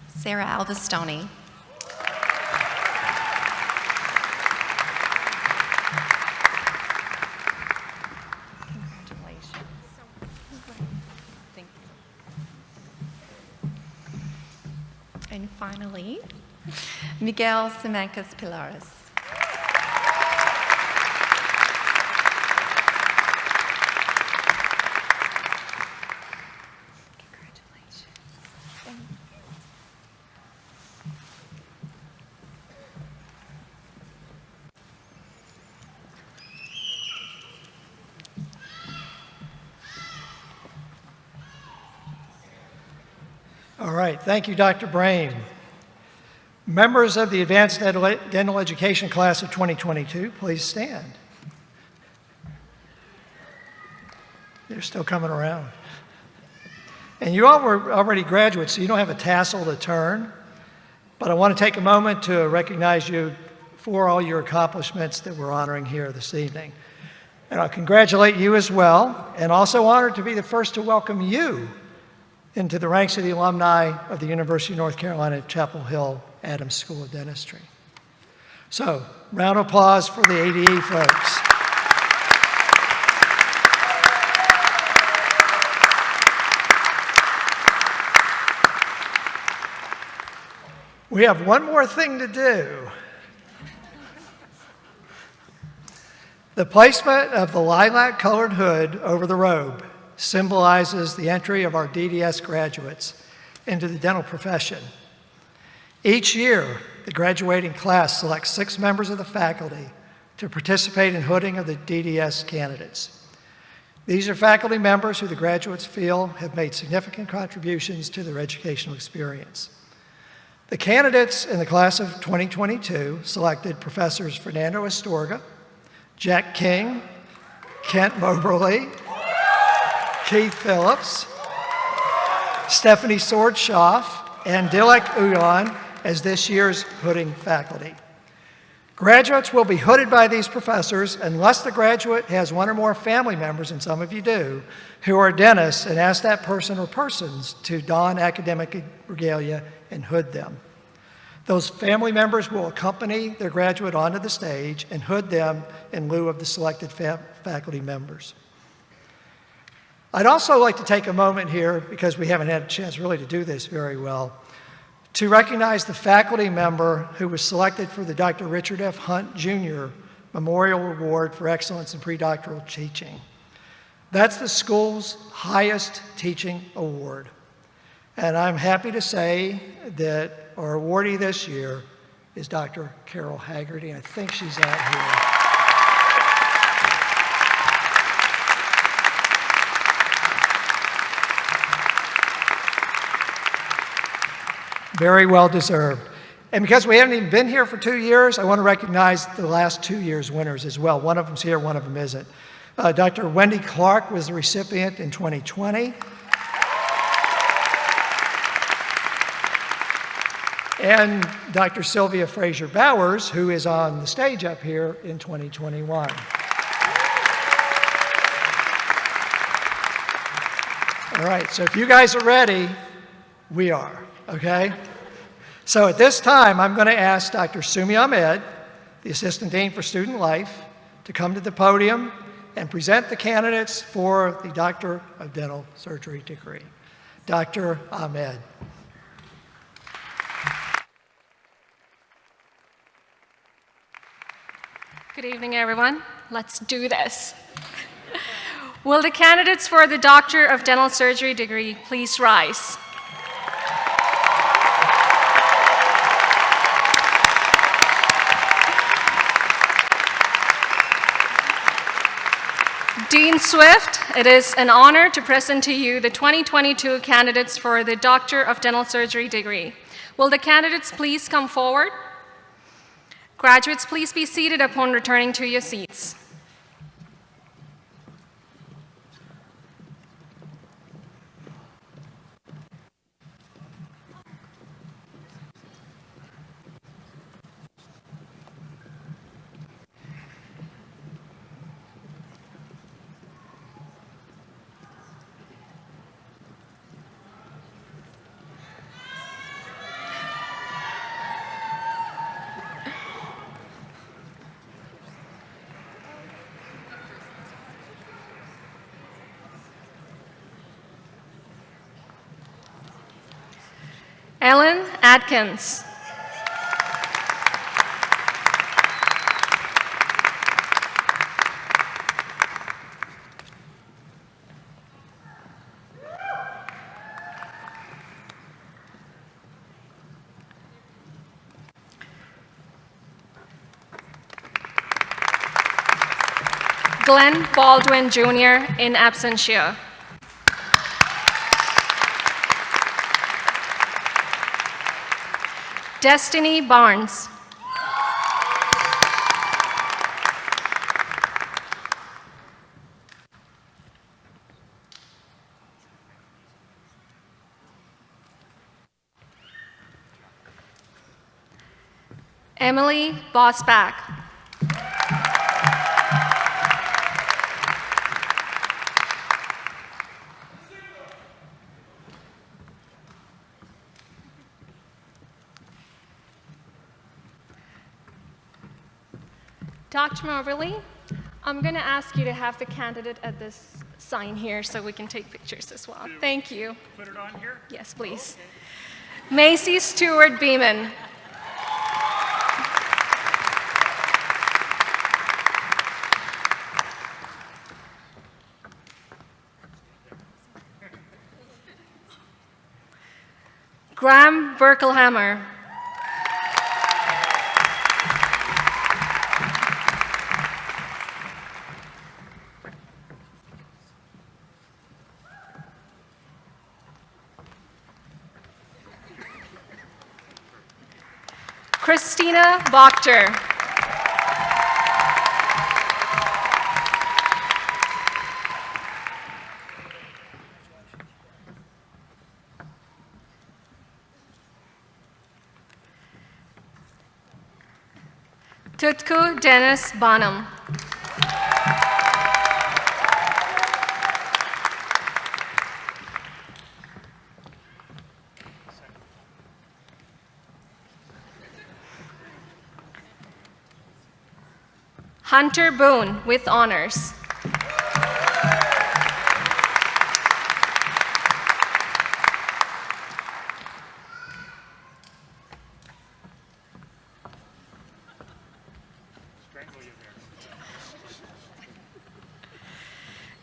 Sarah Alvastoni. And finally, Miguel Simancas Pilares. Congratulations. Thank you. All right, thank you, Dr. Brame. Members of the Advanced Dental Education class of 2022, please stand. They're still coming around. And you all were already graduates, so you don't have a tassel to turn, but I want to take a moment to recognize you for all your accomplishments that we're honoring here this evening. And I'll congratulate you as well, and also honored to be the first to welcome you into the ranks of the alumni of the University of North Carolina at Chapel Hill Adams School of Dentistry. So, round of applause for the ADE folks. We have one more thing to do. The placement of the lilac-colored hood over the robe symbolizes the entry of our DDS graduates into the dental profession. Each year, the graduating class selects 6 members of the faculty to participate in hooding of the DDS candidates. These are faculty members who the graduates feel have made significant contributions to their educational experience. The candidates in the class of 2022 selected Professors Fernando Astorga, Jack King, Kent Moberly, Keith Phillips, Stephanie Swordshoff, and Dilek Udon as this year's hooding faculty. Graduates will be hooded by these professors unless the graduate has one or more family members, and some of you do, who are dentists, and ask that person or persons to don academic regalia and hood them. Those family members will accompany their graduate onto the stage and hood them in lieu of the selected faculty members. I'd also like to take a moment here, because we haven't had a chance really to do this very well, to recognize the faculty member who was selected for the Dr. Richard F. Hunt, Jr. Memorial Award for Excellence in Predoctoral Teaching. That's the school's highest teaching award. And I'm happy to say that our awardee this year is Dr. Carol Haggerty, and I think she's out here. Very well deserved. And because we haven't even been here for 2 years, I want to recognize the last 2 years' winners as well. One of them's here, one of them isn't. Dr. Wendy Clark was the recipient in 2020. And Dr. Sylvia Fraser Bowers, who is on the stage up here in 2021. All right, so if you guys are ready, we are, okay? So at this time, I'm going to ask Dr. Sumi Ahmed, the Assistant Dean for Student Life, to come to the podium and present the candidates for the Doctor of Dental Surgery degree. Dr. Ahmed. Good evening, everyone. Let's do this. Will the candidates for the Doctor of Dental Surgery degree please rise? Dean Swift, it is an honor to present to you the 2022 candidates for the Doctor of Dental Surgery degree. Will the candidates please come forward? Graduates, please be seated upon returning to your seats. Ellen Atkins. Glenn Baldwin, Jr. in absentia. Destiny Barnes. Emily Bosbach. Dr. Moberly, I'm going to ask you to have the candidate at this sign here so we can take pictures as well. Thank you. Put it on here? Yes, please. Macy Stewart Beeman. Graham Berkelhammer. Christina Wachter. Tutku Dennis Bonham. Hunter Boone with honors.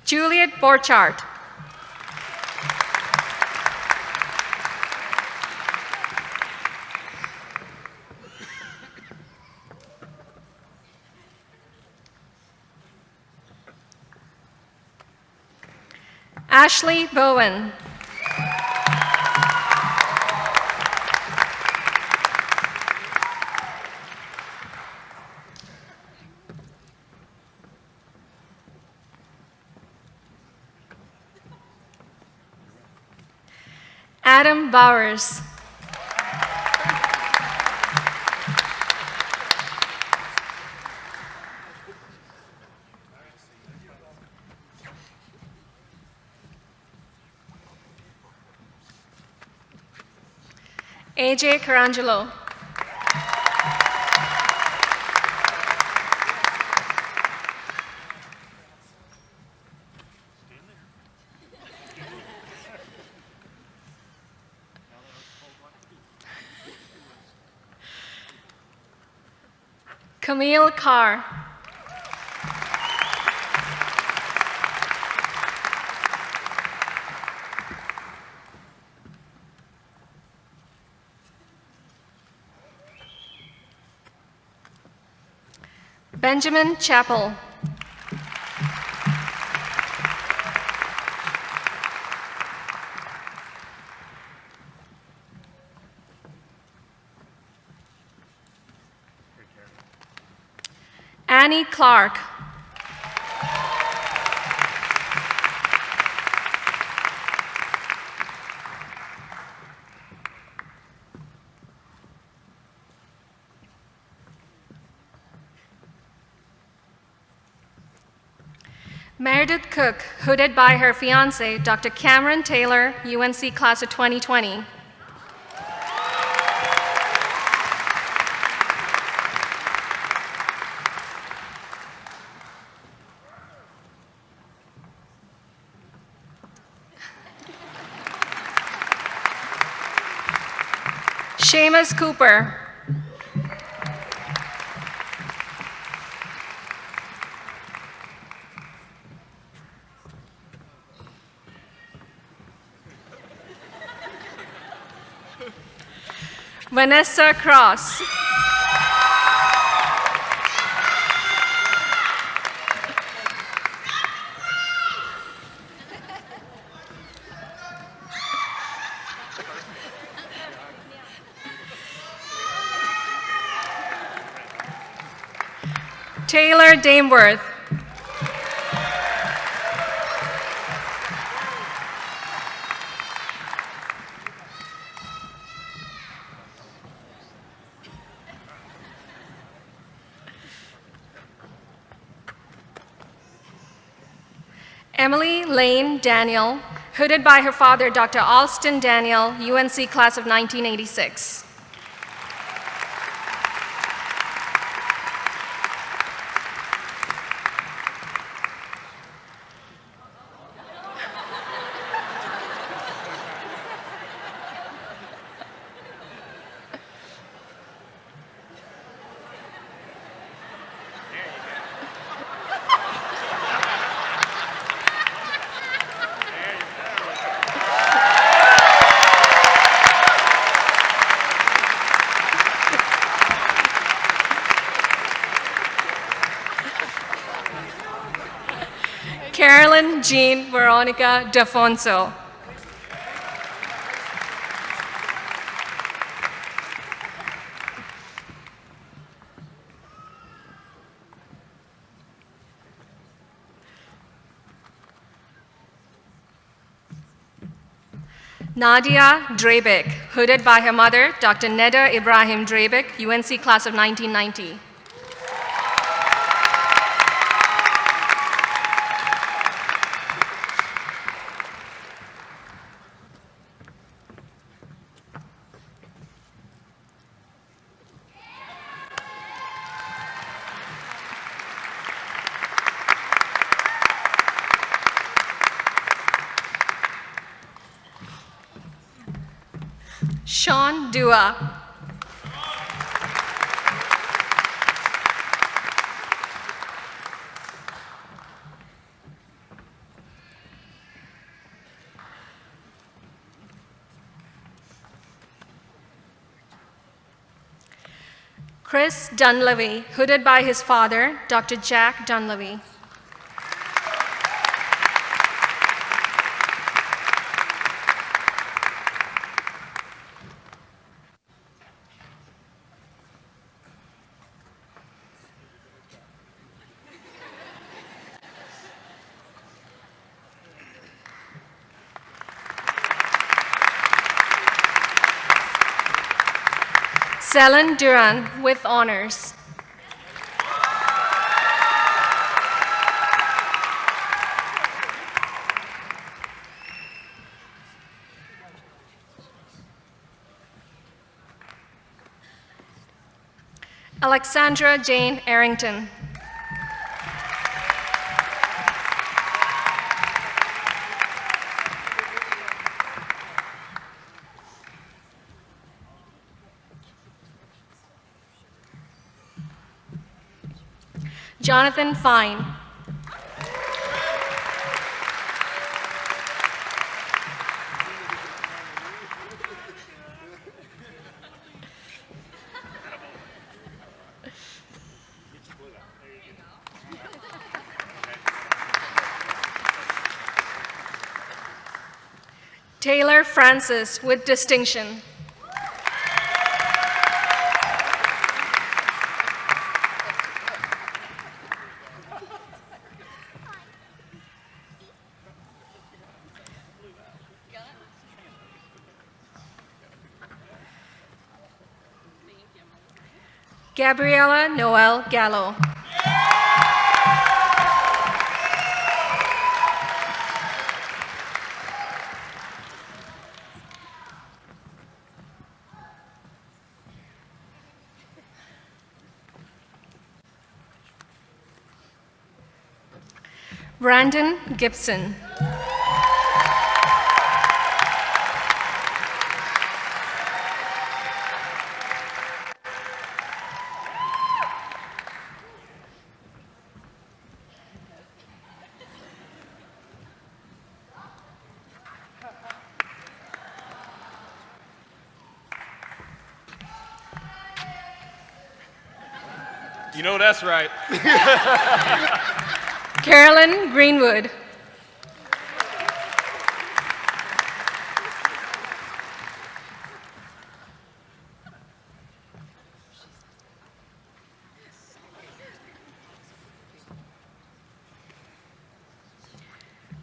Juliet Borchardt. Ashley Bowen. Adam Bowers. AJ Carangelo. Camille Carr. Benjamin Chappell. Annie Clark. Meredith Cook, hooded by her fiance, Dr. Cameron Taylor, UNC class of 2020. Seamus Cooper. Vanessa Cross. Taylor Dameworth. Emily Lane Daniel, hooded by her father, Dr. Alston Daniel, UNC class of 1986. Carolyn Jean Veronica Defonso. Nadia Drabik, hooded by her mother, Dr. Neda Ibrahim Drabik, UNC class of 1990. Sean Dua. Chris Dunleavy, hooded by his father, Dr. Jack Dunleavy. Selen Duran with honors. Alexandra Jane Arrington. Jonathan Fine. Taylor Francis with distinction. Gabriela Noel Gallo. Brandon Gibson. You know that's right. Carolyn Greenwood.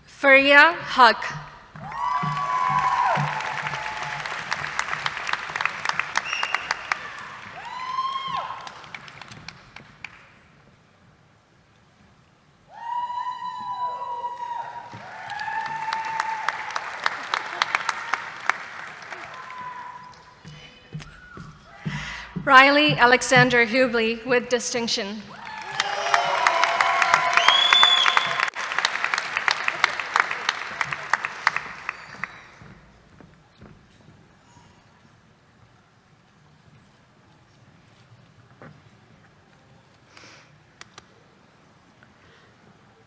Faria Huck. Riley Alexander Hubley with distinction.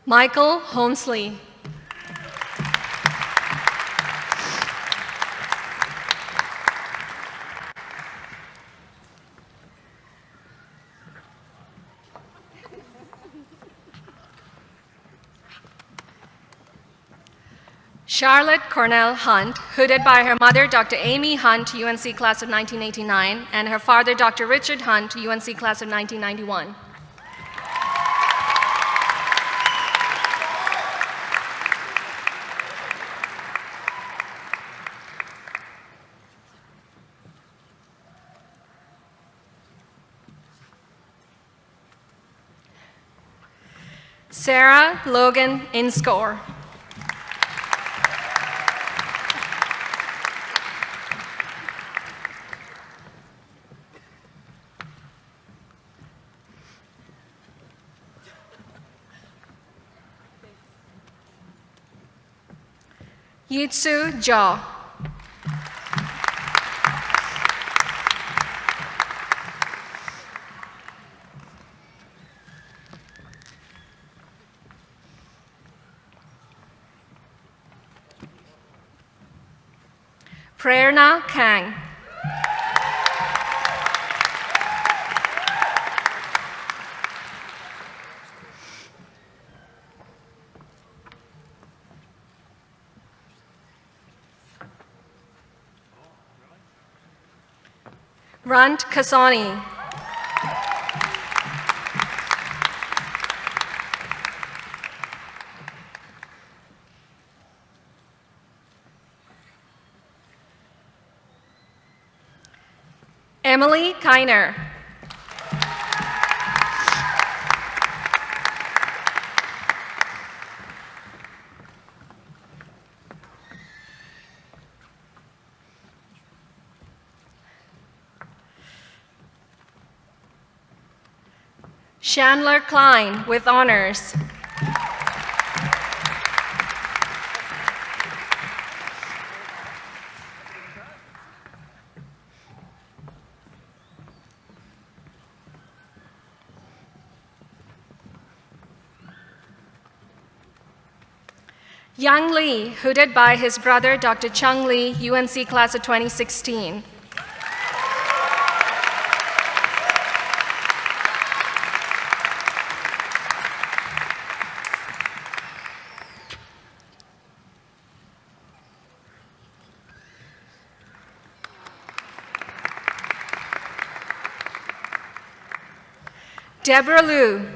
Michael Holmesley. Charlotte Cornell Hunt, hooded by her mother, Dr. Amy Hunt, UNC class of 1989, and her father, Dr. Richard Hunt, UNC class of 1991. Sarah Logan Inscore. Yitsu Jaw. Prerna Kang. Rant Kasani. Emily Kiner. Chandler Klein with honors. Yang Lee, hooded by his brother, Dr. Chung Lee, UNC class of 2016. Deborah Liu.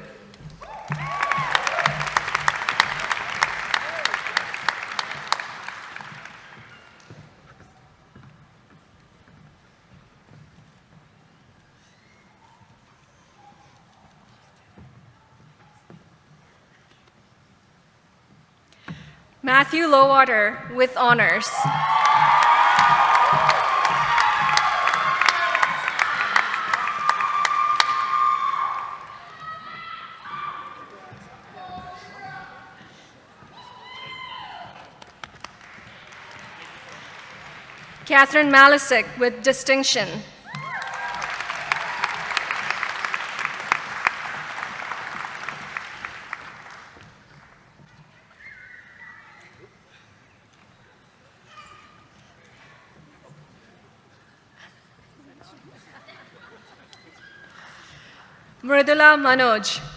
Matthew Lowater with honors. Catherine Malisic with distinction. Mridula Manoj.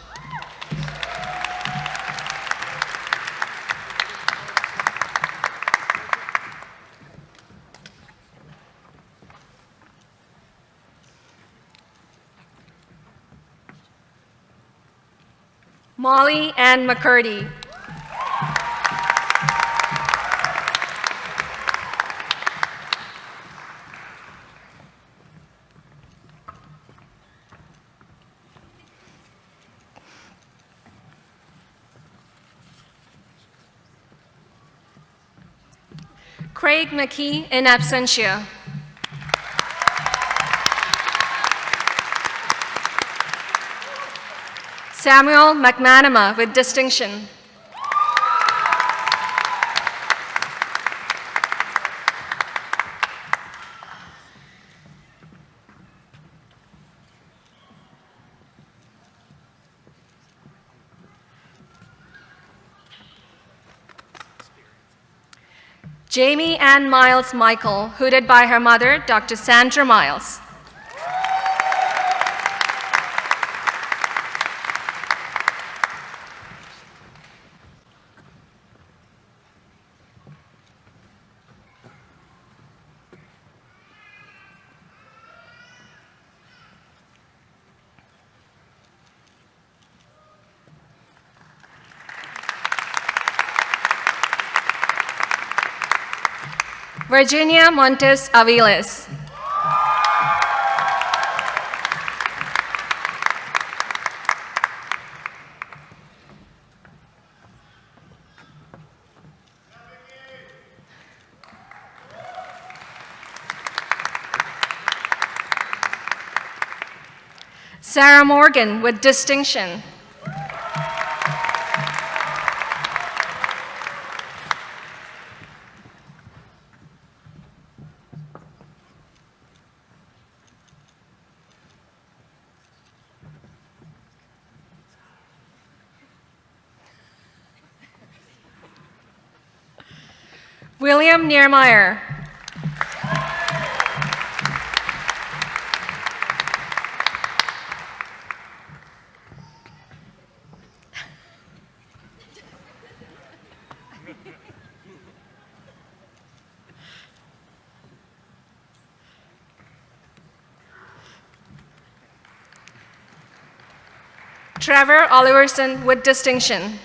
Molly Ann McCurdy. Craig McKee in absentia. Samuel McManama with distinction. Jamie Ann Miles Michael, hooded by her mother, Dr. Sandra Miles. Virginia Montes Aviles. Sarah Morgan with distinction. William Niermeyer. Trevor Oliverson with distinction.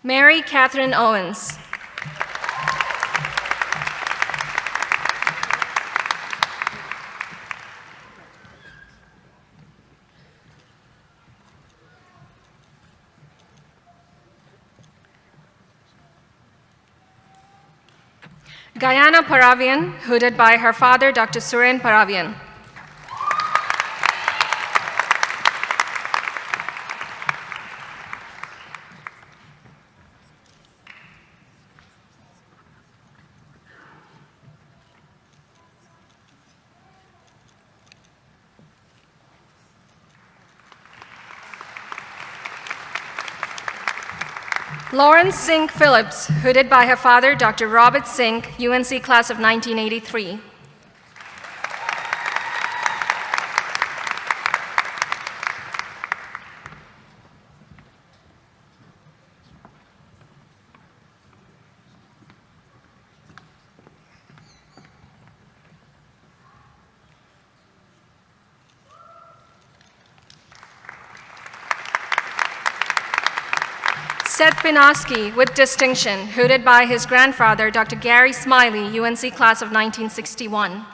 Mary Catherine Owens. Gayana Paravian, hooded by her father, Dr. Suren Paravian. Lawrence Singh Phillips, hooded by her father, Dr. Robert Singh, UNC class of 1983. Seth Pinoski with distinction, hooded by his grandfather, Dr. Gary Smiley, UNC class of 1961.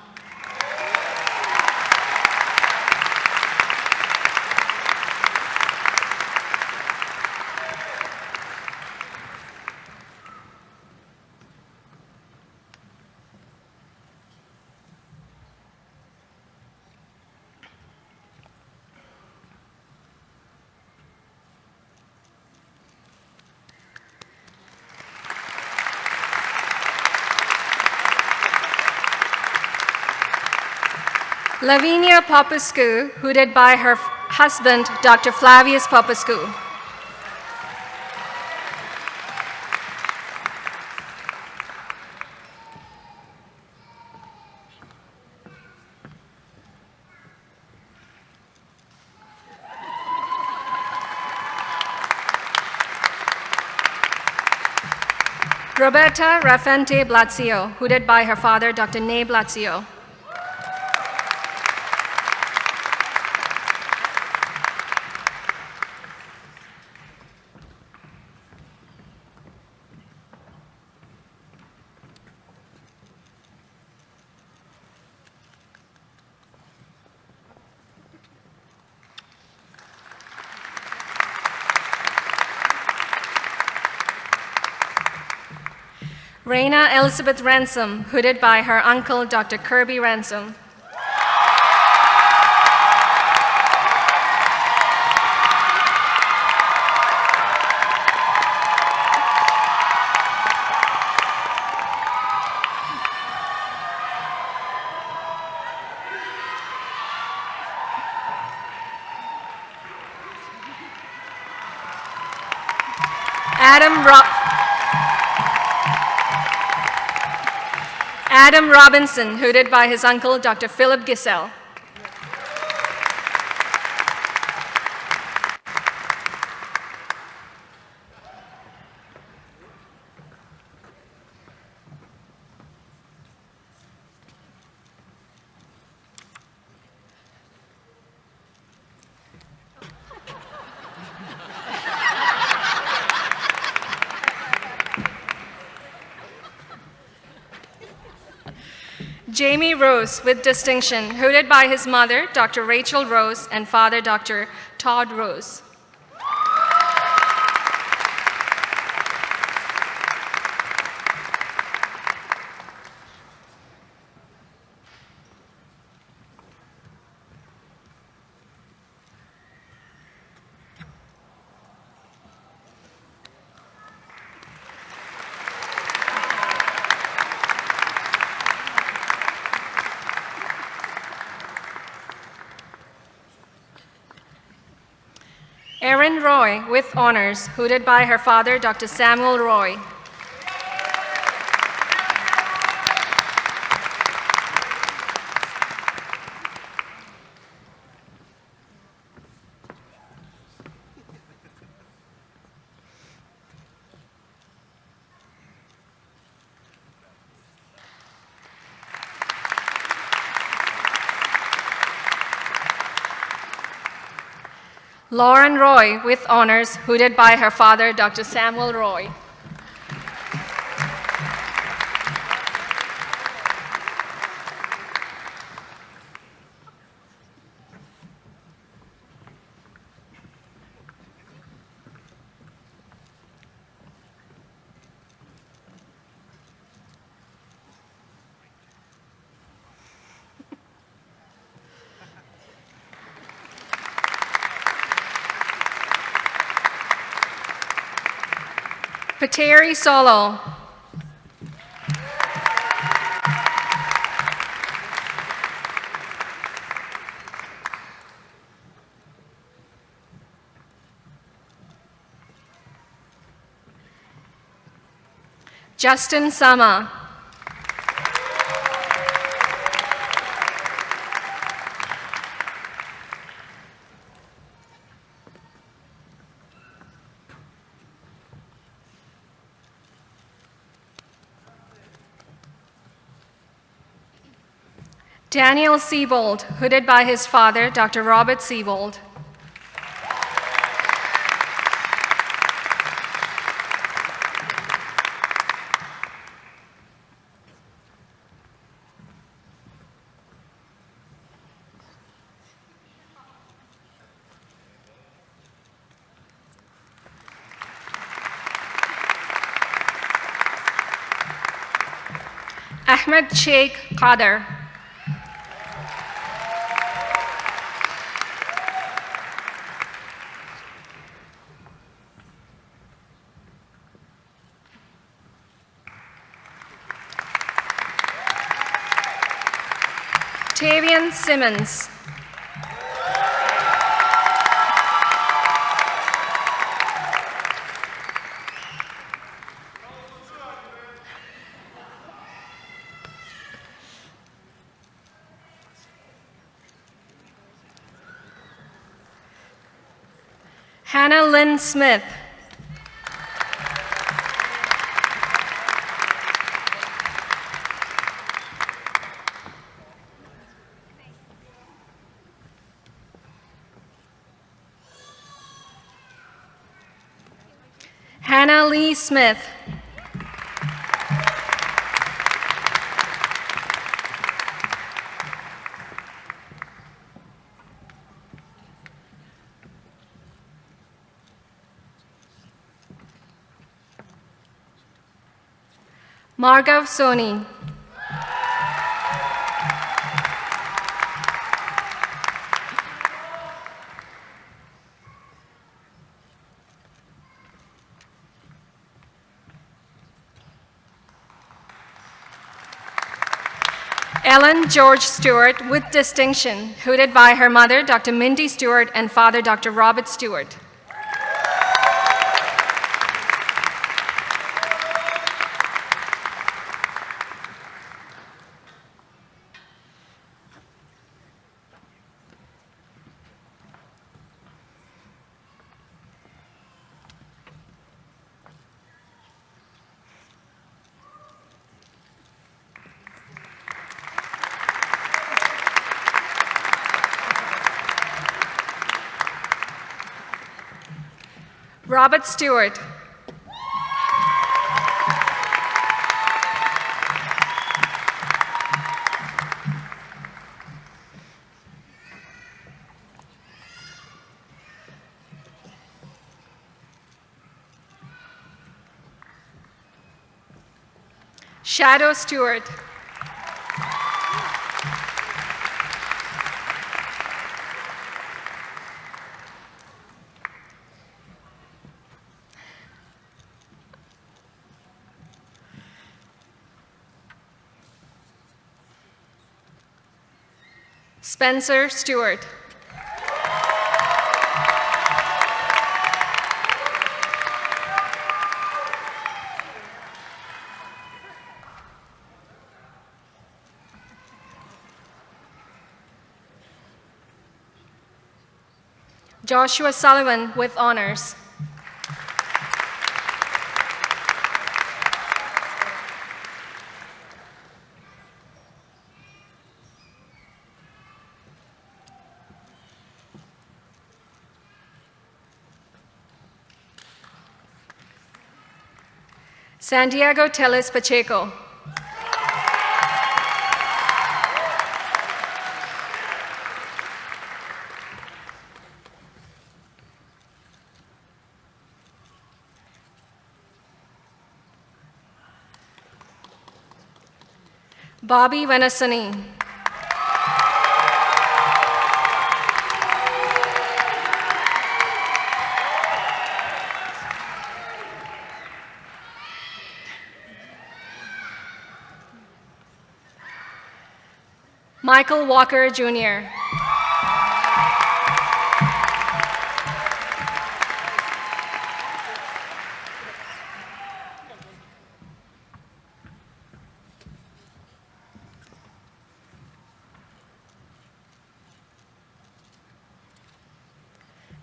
Lavinia Popescu, hooded by her husband, Dr. Flavius Popescu. Roberta Rafente Blasio, hooded by her father, Dr. Ney Blasio. Raina Elizabeth Ransom, hooded by her uncle, Dr. Kirby Ransom. Adam Robinson, hooded by his uncle, Dr. Philip Giselle. Jamie Rose with distinction, hooded by his mother, Dr. Rachel Rose, and father, Dr. Todd Rose. Erin Roy with honors, hooded by her father, Dr. Samuel Roy. Lauren Roy with honors, hooded by her father, Dr. Samuel Roy. Pateri Solo. Justin Sama. Daniel Siebold, hooded by his father, Dr. Robert Siebold. Ahmed Sheikh Qadir. Tavian Simmons. Hannah Lynn Smith. Hannah Lee Smith. Margav Soni. Ellen George Stewart with distinction, hooded by her mother, Dr. Mindy Stewart, and father, Dr. Robert Stewart. Robert Stewart. Shadow Stewart. Spencer Stewart. Joshua Sullivan with honors. Santiago Teles Pacheco. Bobby Vanasani. Michael Walker, Jr.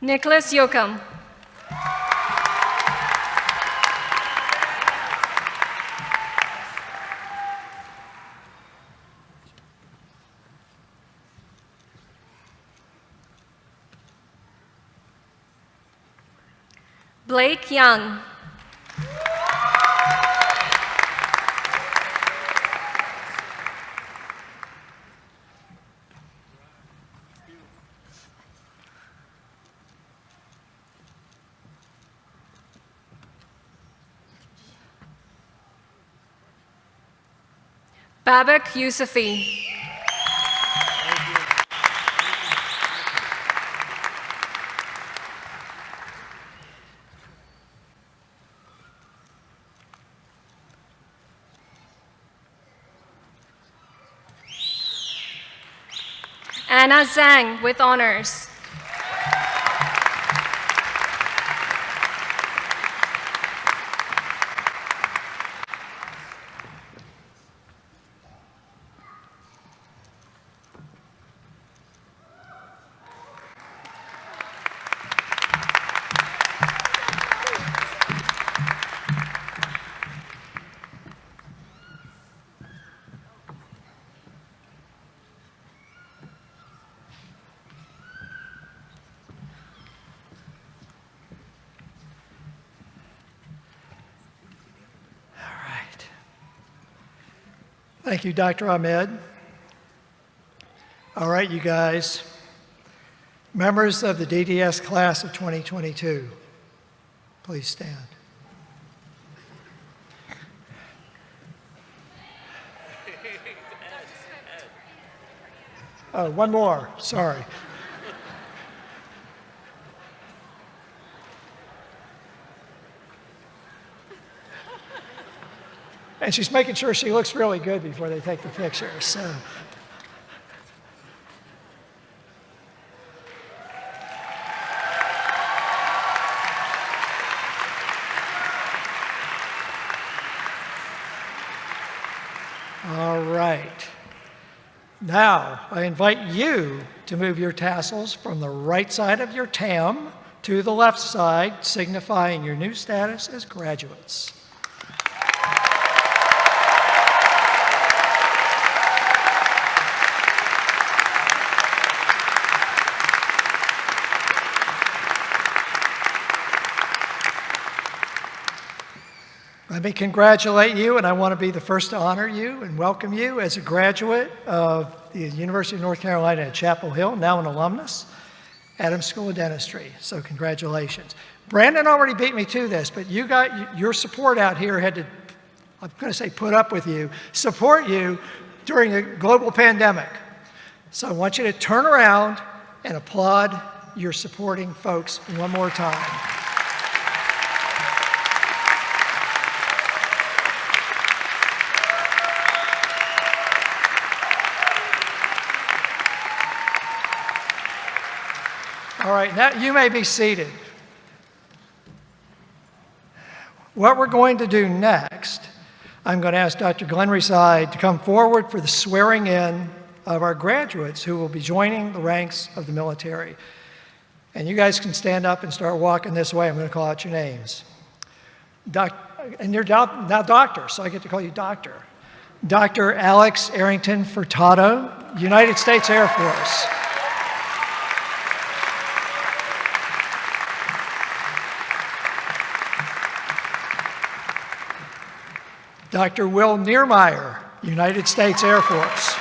Nicholas Yoakum. Blake Young. Babak Yusufi. Anna Zhang with honors. Thank you, Dr. Ahmed. All right, you guys. Members of the DDS class of 2022, please stand. Oh, one more, sorry. And she's making sure she looks really good before they take the picture. So. All right. Now, I invite you to move your tassels from the right side of your tam to the left side, signifying your new status as graduates. Let me congratulate you, and I want to be the first to honor you and welcome you as a graduate of the University of North Carolina at Chapel Hill, now an alumnus, Adams School of Dentistry. So congratulations. Brandon already beat me to this, but you got your support out here had to I'm going to say put up with you, support you during a global pandemic. So I want you to turn around and applaud your supporting folks one more time. All right, now you may be seated. What we're going to do next, I'm going to ask Dr. Glenn Reside to come forward for the swearing in of our graduates who will be joining the ranks of the military. And you guys can stand up and start walking this way. I'm going to call out your names. And you're now doctor, so I get to call you doctor. Dr. Alex Arrington Furtado, United States Air Force. Dr. Will Niermeyer, United States Air Force.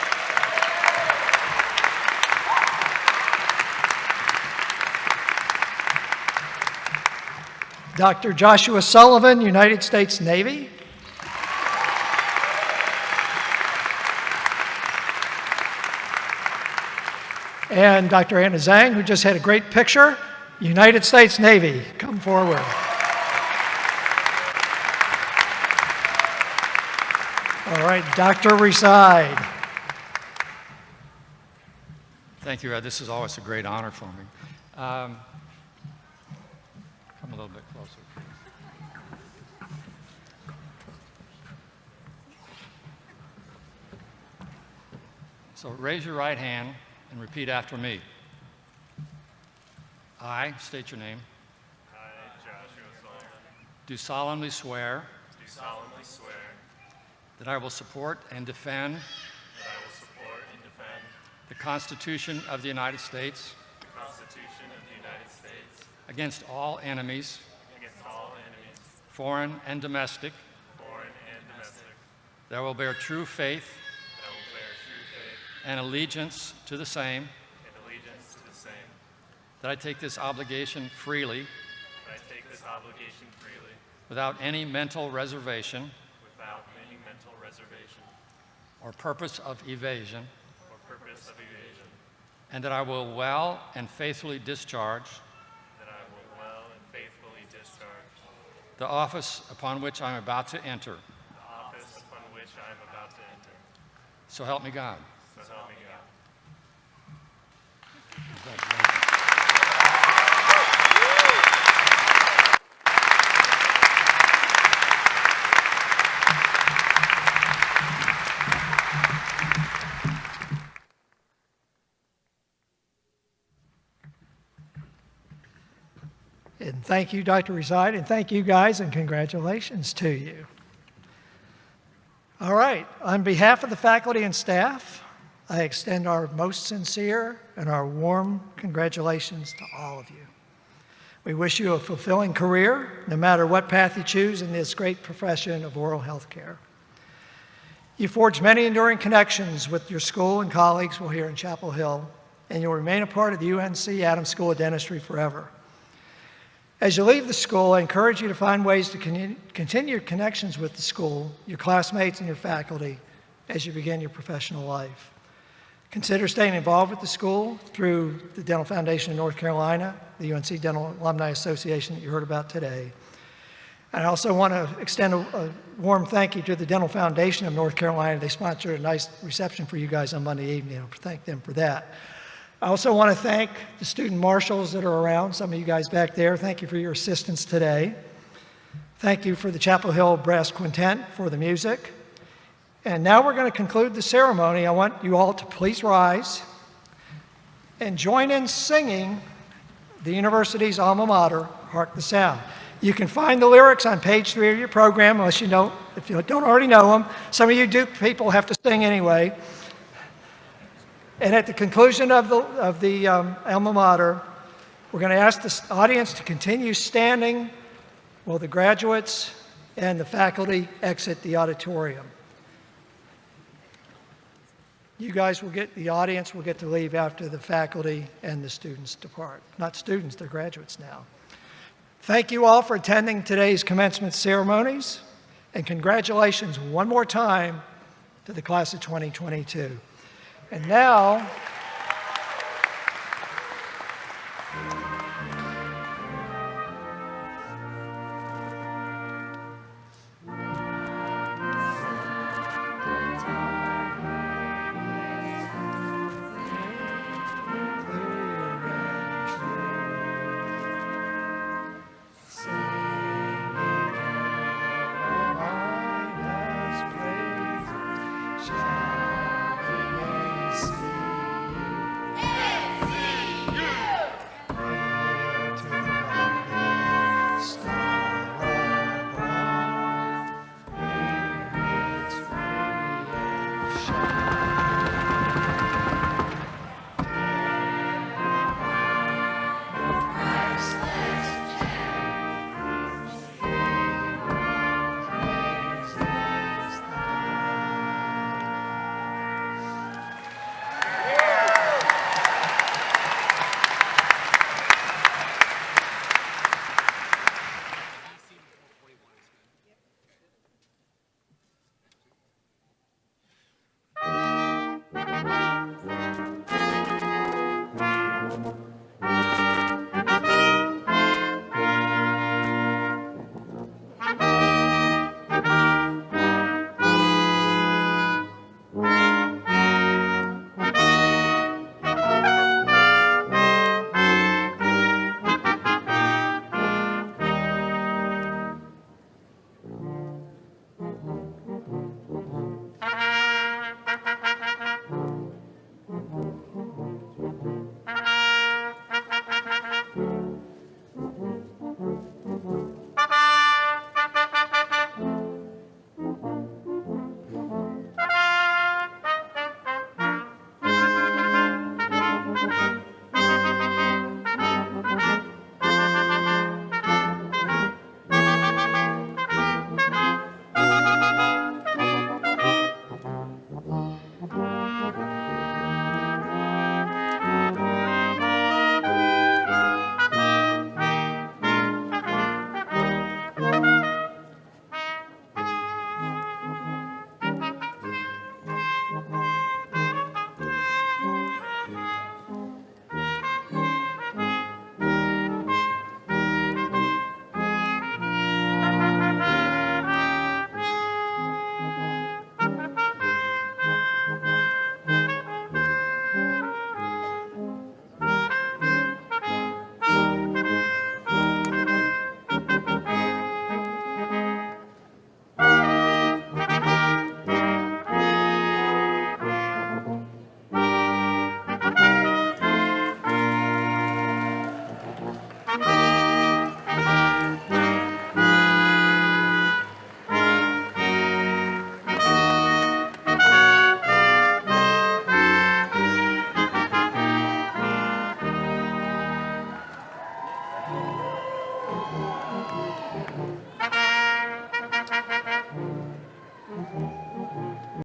Dr. Joshua Sullivan, United States Navy. And Dr. Anna Zhang, who just had a great picture, United States Navy. Come forward. All right, Dr. Reside. Thank you, Ed. This is always a great honor for me. Come a little bit closer, please. So raise your right hand and repeat after me. I, state your name. I, Joshua Sullivan, Do solemnly swear do solemnly swear that I will support and defend that I will support and defend the Constitution of the United States the Constitution of the United States against all enemies, against all enemies, foreign and domestic, foreign and domestic, that I will bear true faith that I will bear true faith and allegiance to the same, and allegiance to the same, that I take this obligation freely that I take this obligation freely without any mental reservation without any mental reservation or purpose of evasion, or purpose of evasion, and that I will well and faithfully discharge that I will well and faithfully discharge the office upon which I am about to enter. the office upon which I am about to enter. So help me God. So help me God. Congratulations. And thank you, Dr. Reside, and thank you guys, and congratulations to you. All right, on behalf of the faculty and staff, I extend our most sincere and our warm congratulations to all of you. We wish you a fulfilling career, no matter what path you choose in this great profession of oral health care. You forged many enduring connections with your school and colleagues while here in Chapel Hill, and you'll remain a part of the UNC-CH School of Dentistry forever. As you leave the school, I encourage you to find ways to continue your connections with the school, your classmates, and your faculty as you begin your professional life. Consider staying involved with the school through the Dental Foundation of North Carolina, the UNC Dental Alumni Association that you heard about today. And I also want to extend a warm thank you to the Dental Foundation of North Carolina. They sponsored a nice reception for you guys on Monday evening. I'll thank them for that. I also want to thank the student marshals that are around, some of you guys back there. Thank you for your assistance today. Thank you for the Chapel Hill Brass Quintet for the music. And now we're going to conclude the ceremony. I want you all to please rise and join in singing the university's alma mater, Hark the Sound. You can find the lyrics on page 3 of your program, unless you don't, if you don't already know them. Some of you people have to sing anyway. And at the conclusion of the alma mater, we're going to ask the audience to continue standing while the graduates and the faculty exit the auditorium. You guys will get, the audience will get to leave after the faculty and the students depart. Not students, they're graduates now. Thank you all for attending today's commencement ceremonies. And congratulations one more time to the class of 2022. And now,